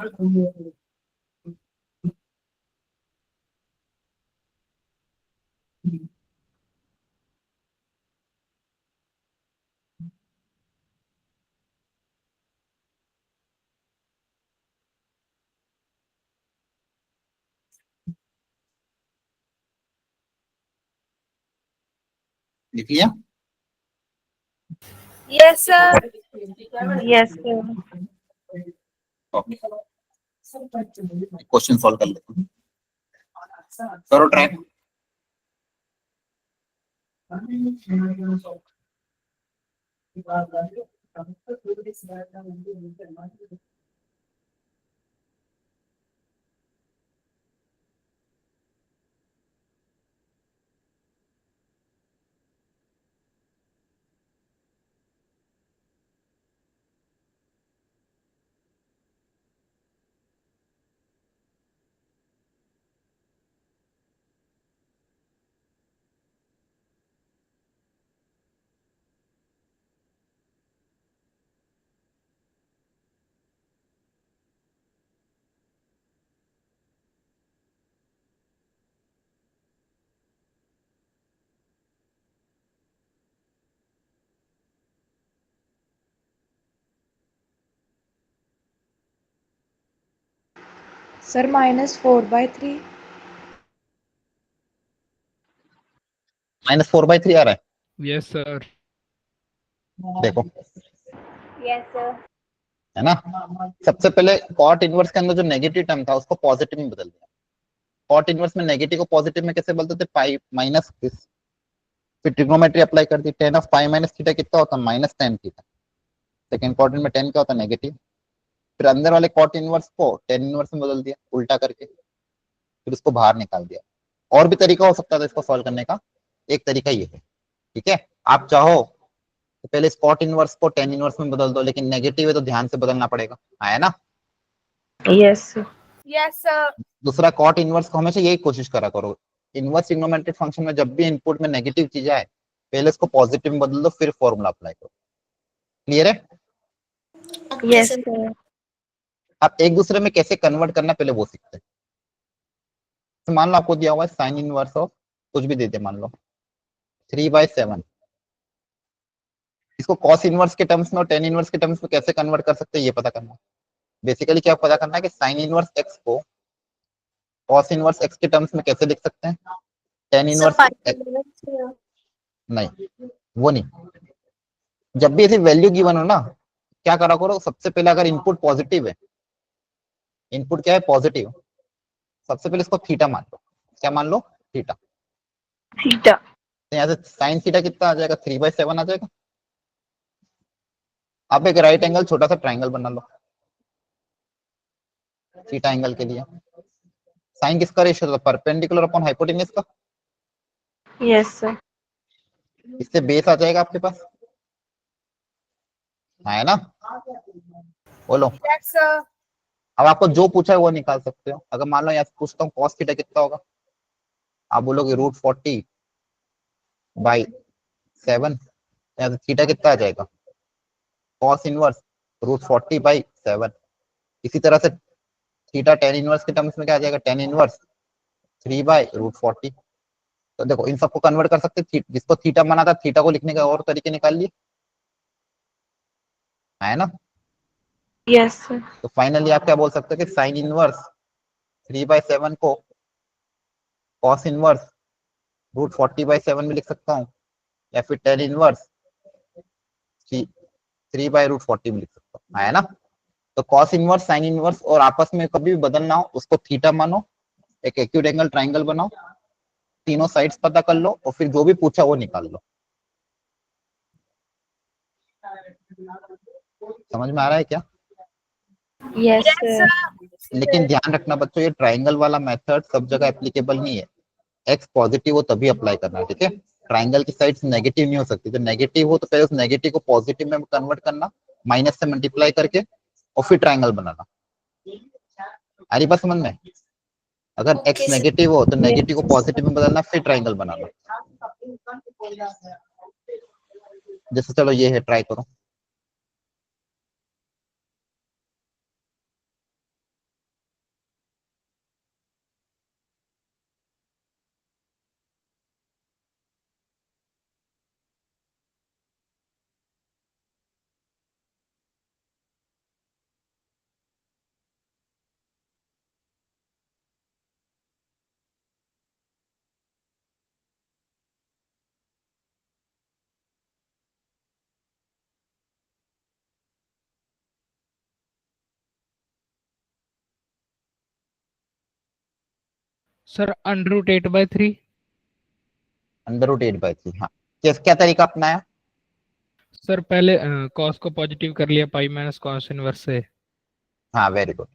लिख लिया? Yes sir. Yes, sir. Okay, question solve कर लेते हैं। करो ट्राई। Sir, -4/3. -4/3 आ रहा है, Yes, sir. देखो, Yes, sir. है ना। सबसे पहले कॉट इनवर्स के अंदर जो नेगेटिव टर्म था उसको पॉजिटिव में बदल दिया। कॉट इनवर्स में नेगेटिव को पॉजिटिव में कैसे बदलते थे, पाई माइनस दिस, फिर ट्रिग्नोमेट्री अप्लाई कर दी, tan of pi minus theta कितना होता है, -tan थीटा। सेकंड क्वाड्रेंट में tan क्या होता है, नेगेटिव। फिर अंदर वाले कॉट इनवर्स को tan इनवर्स में बदल दिया उल्टा करके, फिर उसको बाहर निकाल दिया। और भी तरीका हो सकता था इसको सॉल्व करने का, एक तरीका ये है, ठीक है। आप चाहो तो पहले इस कॉट इनवर्स को tan इनवर्स में बदल दो, लेकिन नेगेटिव है तो ध्यान से बदलना पड़ेगा, है ना। Yes, sir. Yes, sir. दूसरा, कॉट इनवर्स को हमेशा यही कोशिश करा करो, इनवर्स ट्रिग्नोमेट्रिक फंक्शन में जब भी इनपुट में नेगेटिव चीज आए पहले इसको पॉजिटिव में बदल दो, फिर फॉर्मूला अप्लाई करो। क्लियर है। Okay, Yes, sir. sir. आप एक दूसरे में कैसे कन्वर्ट करना पहले वो सीखते हैं। तो मान लो आपको दिया हुआ है साइन इनवर्स ऑफ कुछ भी दे दे, मान लो 3/7, इसको कॉस इनवर्स के टर्म्स में और टेन इनवर्स के टर्म्स में कैसे कन्वर्ट कर सकते हैं ये पता करना है। बेसिकली क्या पता करना है कि साइन इनवर्स एक्स को कॉस इनवर्स एक्स के टर्म्स में कैसे लिख सकते हैं, ten Sir, inverse pi x, minus, नहीं वो नहीं। जब भी ऐसी वैल्यू गिवन हो ना, क्या करा करो, सबसे पहले अगर इनपुट पॉजिटिव है, इनपुट क्या है पॉजिटिव, सबसे पहले इसको थीटा मान लो। क्या मान लो, थीटा। Theta. तो यहाँ से साइन थीटा कितना आ जाएगा, 3/7 आ जाएगा। आप एक राइट एंगल छोटा सा ट्राइंगल बना लो थीटा एंगल के लिए। साइन किसका रेशियो था, परपेंडिकुलर अपॉन हाइपोटेन्यूज का। Yes, sir. इससे बेस आ जाएगा आपके पास, है ना। बोलो, Yes, sir. अब आपको जो पूछा है वो निकाल सकते हो। अगर मान लो यहाँ से पूछता हूँ कॉस थीटा कितना होगा, आप बोलोगे √40/7, यहाँ से थीटा कितना आ जाएगा, कॉस इनवर्स √40/7। इसी तरह से थीटा टेन इनवर्स के टर्म्स में क्या आ जाएगा, टेन इनवर्स 3/√40। तो देखो इन सबको कन्वर्ट कर सकते हैं, जिसको थीटा माना था थीटा को लिखने का और तरीके निकाल लिए, है ना। Yes, sir. तो फाइनली आप क्या बोल सकते हो कि साइन इनवर्स 3/7 को कॉस इनवर्स √40/7 में लिख सकता हूँ, या फिर टेन इनवर्स 3/√40 में लिख सकता हूँ, है ना। तो कॉस इनवर्स साइन इनवर्स और आपस में कभी भी बदलना हो उसको थीटा मानो, एक एक्यूट एंगल ट्राइंगल बनाओ, तीनों साइड्स पता कर लो और फिर जो भी पूछा वो निकाल लो। समझ में आ रहा है क्या। Yes, Yes, sir. sir. लेकिन ध्यान रखना बच्चों, ये ट्राइंगल वाला मेथड सब जगह एप्लीकेबल नहीं है। एक्स पॉजिटिव हो तभी अप्लाई करना है, ठीक है। ट्राइंगल की साइड्स नेगेटिव नहीं हो सकती, जब नेगेटिव हो तो पहले उस नेगेटिव को पॉजिटिव में कन्वर्ट करना, माइनस से मल्टीप्लाई करके, और फिर ट्राइंगल बनाना। आ रही बात समझ में। अगर एक्स Okay, sir. नेगेटिव हो तो नेगेटिव को Yes. पॉजिटिव में बदलना, फिर ट्राइंगल बनाना। जैसे चलो ये है, ट्राई करो। Sir, √8/3. √8/3, हाँ। क्या तरीका अपनाया। सर पहले कॉस को पॉजिटिव कर लिया पाई माइनस कॉस इनवर्स से। हाँ वेरी गुड,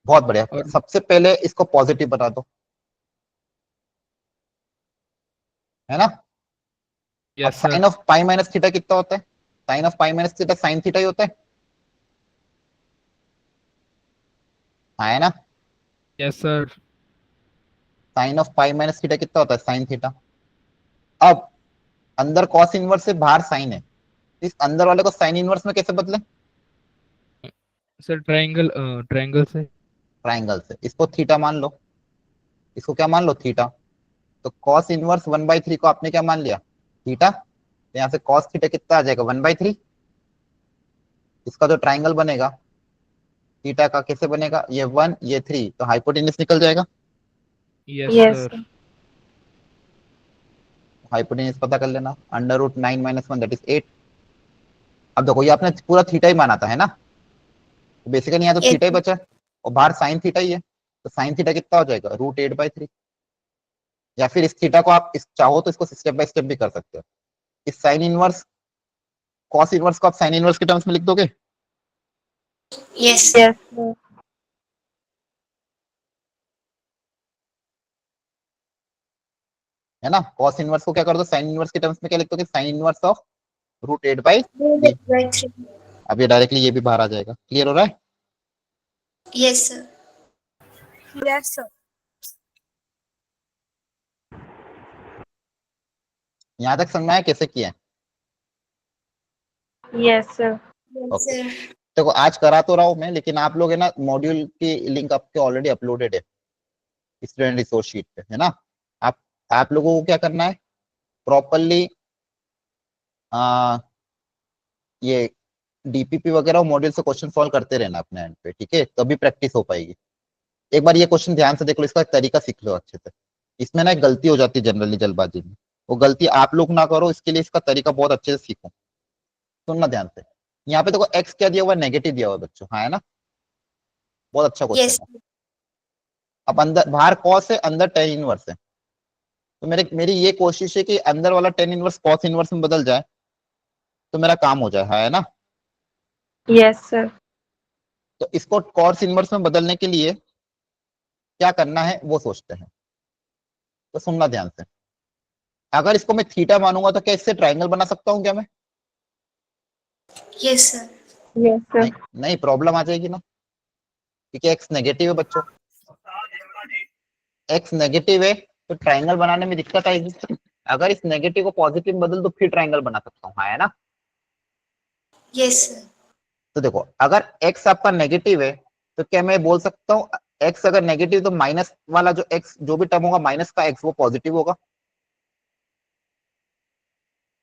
बहुत बढ़िया। और सबसे पहले इसको पॉजिटिव बना दो, है ना। अब yes sine sir. Of pi minus theta कितना होता है, sine of pi minus theta sine theta ही होता है, हाँ, है ना। Yes sir. Sine of pi minus theta कितना होता है, साइन थीटा। अब अंदर कॉस इनवर्स से बाहर साइन है, इस अंदर वाले को साइन इनवर्स में कैसे बदले, सर ट्रायंगल ट्रायंगल से। ट्राइंगल से। इसको थीटा मान लो, इसको क्या मान लो, थीटा। तो कॉस इनवर्स 1/3 को आपने क्या मान लिया, थीटा। तो यहाँ से कॉस थीटा कितना आ जाएगा, 1/3। इसका जो ट्राइंगल बनेगा थीटा का कैसे बनेगा, ये 1 ये 3, तो हाइपोटेन्यूज निकल जाएगा। Yes Yes, sir. sir. Hypotenuse पता कर लेना, √9 - 1 दैट इज 8। अब देखो ये आपने पूरा थीटा ही माना था, है ना, तो बेसिकली यहाँ तो Yes. थीटा ही बचा है और बाहर साइन थीटा ही है, तो साइन थीटा कितना हो जाएगा, √8/3। या फिर इस थीटा को आप इस चाहो तो इसको स्टेप बाय स्टेप भी कर सकते हो। इस साइन इनवर्स कॉस इनवर्स को आप साइन इनवर्स के टर्म्स में लिख दोगे। Yes. Yes, sir. है ना, कॉस इनवर्स को क्या कर दो, साइन इनवर्स के टर्म्स में क्या लिख दोगे, साइन इनवर्स ऑफ √8/3। 8/3. अब ये डायरेक्टली ये भी बाहर आ जाएगा। क्लियर हो रहा है? Yes, sir. Yes, sir. यहाँ तक समझ में आया कैसे किया है? Yes, sir. Yes, Okay. sir. देखो आज करा तो रहा हूँ मैं, लेकिन आप लोग है ना, मॉड्यूल की लिंक आपके ऑलरेडी अपलोडेड है स्टूडेंट रिसोर्स शीट पे, है ना। आप लोगों को क्या करना है, प्रॉपरली ये डीपीपी वगैरह मॉड्यूल से क्वेश्चन सॉल्व करते रहना अपने एंड पे, ठीक है, तभी प्रैक्टिस हो पाएगी। एक बार ये क्वेश्चन ध्यान से देख लो, इसका तरीका सीख लो अच्छे से। इसमें ना एक गलती हो जाती है जनरली जल्दबाजी में, वो गलती आप लोग ना करो, इसके लिए इसका तरीका बहुत अच्छे से सीखो। सुनना ध्यान से, यहाँ पे देखो एक्स क्या दिया हुआ है, नेगेटिव दिया हुआ है बच्चों, हाँ है ना, बहुत अच्छा क्वेश्चन Yes. है। अब अंदर बाहर कॉस है, अंदर टेन इनवर्स है, तो मेरी ये कोशिश है कि अंदर वाला टेन इनवर्स कॉस इनवर्स में बदल जाए तो मेरा काम हो जाए, हाँ है ना। Yes, sir. तो इसको कॉस इनवर्स में बदलने के लिए क्या करना है वो सोचते हैं। तो सुनना ध्यान से, अगर इसको मैं थीटा मानूंगा तो क्या इससे ट्राइंगल बना सकता हूँ क्या मैं? Yes, sir. Yes, sir. नहीं प्रॉब्लम आ जाएगी ना, क्योंकि एक्स नेगेटिव है बच्चों, एक्स नेगेटिव है तो ट्राइंगल बनाने में दिक्कत आएगी। अगर इस नेगेटिव को पॉजिटिव में बदल तो फिर ट्राइंगल बना सकता हूँ, हाँ है ना। Yes, sir. तो देखो अगर x आपका नेगेटिव है तो क्या मैं बोल सकता हूँ x अगर नेगेटिव तो माइनस वाला जो x जो भी टर्म होगा माइनस का x वो पॉजिटिव होगा,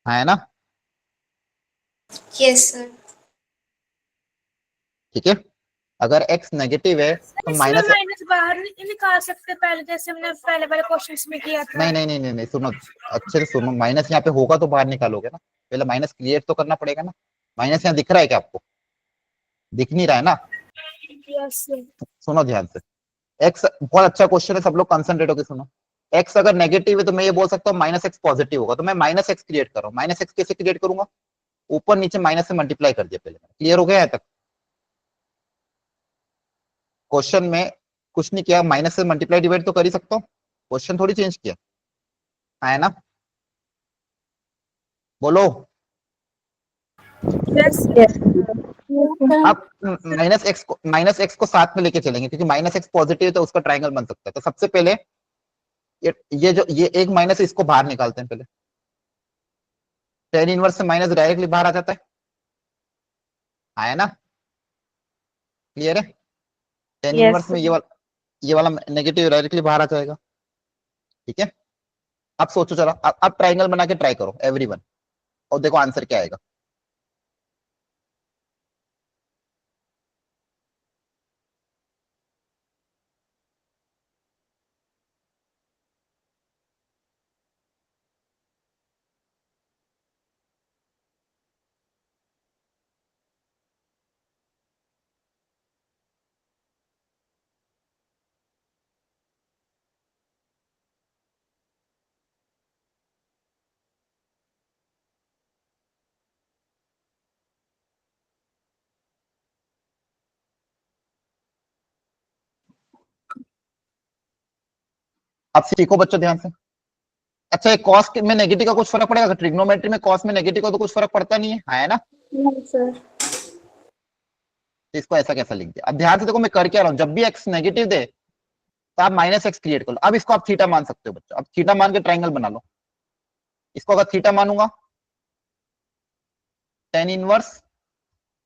हाँ है ना। Yes, sir. ठीक है, अगर x नेगेटिव है तो इसमें माइनस, माइनस बाहर निकाल सकते हैं पहले, जैसे हमने पहले वाले क्वेश्चंस में किया था। नहीं सुनो अच्छे से सुनो, माइनस यहाँ पे होगा तो बाहर निकालोगे ना, पहले माइनस क्रिएट तो करना पड़ेगा ना। माइनस यहाँ दिख रहा है क्या आपको? दिख नहीं रहा है ना। Yes sir. सुनो ध्यान से, x बहुत अच्छा क्वेश्चन है, सब लोग कंसंट्रेट होकर सुनो। x अगर नेगेटिव है तो मैं ये बोल सकता हूँ माइनस एक्स पॉजिटिव होगा, तो मैं माइनस एक्स क्रिएट कर रहा हूँ। माइनस एक्स कैसे क्रिएट करूंगा, ऊपर नीचे माइनस से मल्टीप्लाई कर दिया पहले। क्लियर हो गया यहाँ तक? क्वेश्चन में कुछ नहीं किया, माइनस से मल्टीप्लाई डिवाइड तो कर ही सकता हूँ, क्वेश्चन थोड़ी चेंज किया, है ना। बोलो। Yes Yes, sir. आप माइनस एक्स को साथ में लेके चलेंगे, क्योंकि माइनस एक्स पॉजिटिव है तो उसका ट्राइंगल बन सकता है। तो सबसे पहले ये एक माइनस इसको बाहर निकालते हैं पहले। टेन इनवर्स से माइनस डायरेक्टली बाहर आ जाता है ना। क्लियर है? टेन Yes, इनवर्स में ये वाला नेगेटिव डायरेक्टली बाहर आ जाएगा। ठीक है, अब सोचो चलो, अब ट्राइंगल बना के ट्राई करो एवरीवन, और देखो आंसर क्या आएगा। अब सीखो बच्चों ध्यान से। अच्छा, ये कॉस में नेगेटिव का कुछ फर्क पड़ेगा? ट्रिग्नोमेट्री में कॉस में नेगेटिव का तो कुछ फर्क पड़ता नहीं है ना। सर। तो इसको ऐसा कैसा लिख दिया? अब ध्यान से देखो मैं कर क्या रहा हूँ, जब भी एक्स नेगेटिव दे तो आप माइनस एक्स क्रिएट कर लो। अब इसको आप थीटा मान सकते हो बच्चों, अब थीटा मान के ट्राइंगल बना लो। इसको अगर थीटा मानूंगा, टेन इनवर्स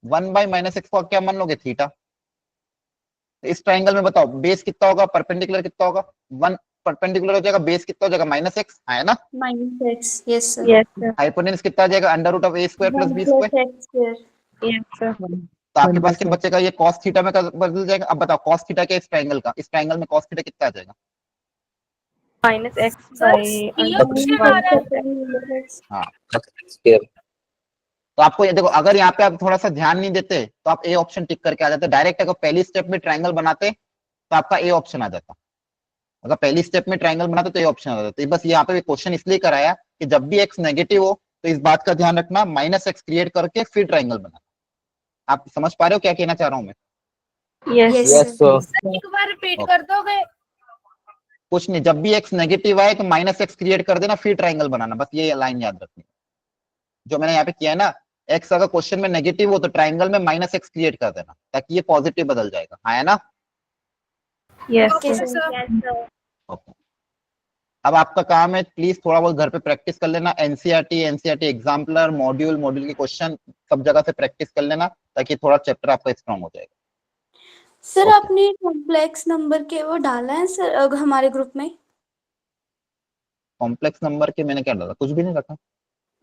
1/-एक्स को क्या मान लोगे, थीटा। तो इस ट्राइंगल में बताओ बेस कितना होगा, परपेंडिकुलर कितना होगा, 1 परपेंडिकुलर हो जाएगा, बेस कितना हो जाएगा, -x, है ना। -x. Yes, sir. yes, sir. Hypotenuse कितना आ जाएगा, √a² + 1 b²। + x square. Yes, sir. तो आपके पास क्या बचेगा, ये cos थीटा में बदल जाएगा। अब बताओ cos थीटा क्या, इस ट्राइंगल का, इस ट्राइंगल में cos थीटा कितना आ जाएगा, minus x by ये under ऑप्शन one. आ रहा है। हाँ Square. तो आपको ये देखो, अगर यहाँ पे आप थोड़ा सा ध्यान नहीं देते तो आप ए ऑप्शन टिक करके आ जाते डायरेक्ट। अगर पहली स्टेप में ट्रायंगल बनाते तो आपका ए ऑप्शन आ जाता। अगर पहली स्टेप में ट्रायंगल बनाते तो ए ऑप्शन आ जाता। तो बस यहाँ पे भी क्वेश्चन इसलिए कराया कि जब भी एक्स नेगेटिव हो तो इस बात का ध्यान रखना, माइनस एक्स क्रिएट करके फिर ट्रायंगल बनाना। आप समझ पा रहे हो क्या कहना चाह रहा हूँ मैं? Yes. Yes, Yes, sir. sir. एक बार रिपीट Okay. कर दोगे? कुछ नहीं, जब भी एक्स नेगेटिव आए तो माइनस एक्स क्रिएट कर देना फिर ट्रायंगल बनाना। बस ये लाइन याद रखनी, जो मैंने यहाँ पे किया है ना। एक्स अगर क्वेश्चन में नेगेटिव हो तो ट्रायंगल में माइनस एक्स क्रिएट कर देना ताकि ये पॉजिटिव बदल जाएगा। हाँ है ना? Yes, Okay, sir. sir. Okay. अब आपका काम है प्लीज थोड़ा बहुत घर पे प्रैक्टिस कर लेना। एनसीईआरटी एग्जाम्पलर मॉड्यूल के क्वेश्चन सब जगह से प्रैक्टिस कर लेना ताकि थोड़ा चैप्टर आपका स्ट्रॉन्ग हो जाएगा। Sir Okay. आपने कॉम्प्लेक्स नंबर के वो डाला है सर हमारे ग्रुप में? कॉम्प्लेक्स नंबर के मैंने क्या डाला? कुछ भी नहीं रखा।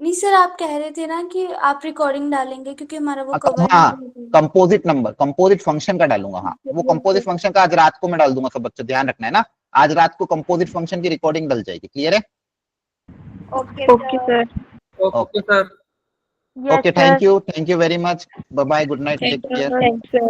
नहीं सर, आप कह रहे थे ना कि आप रिकॉर्डिंग डालेंगे क्योंकि हमारा वो कवर हाँ, नहीं है। कंपोजिट नंबर, कंपोजिट फंक्शन का डालूंगा। हाँ, वो कंपोजिट फंक्शन का आज रात को मैं डाल दूंगा। सब बच्चों ध्यान रखना है ना, आज रात को कंपोजिट फंक्शन की रिकॉर्डिंग डल जाएगी। क्लियर है? Okay, Okay, sir. Okay Yes, okay, sir. Thank you very much. Bye bye, good night, take care. Thanks, sir.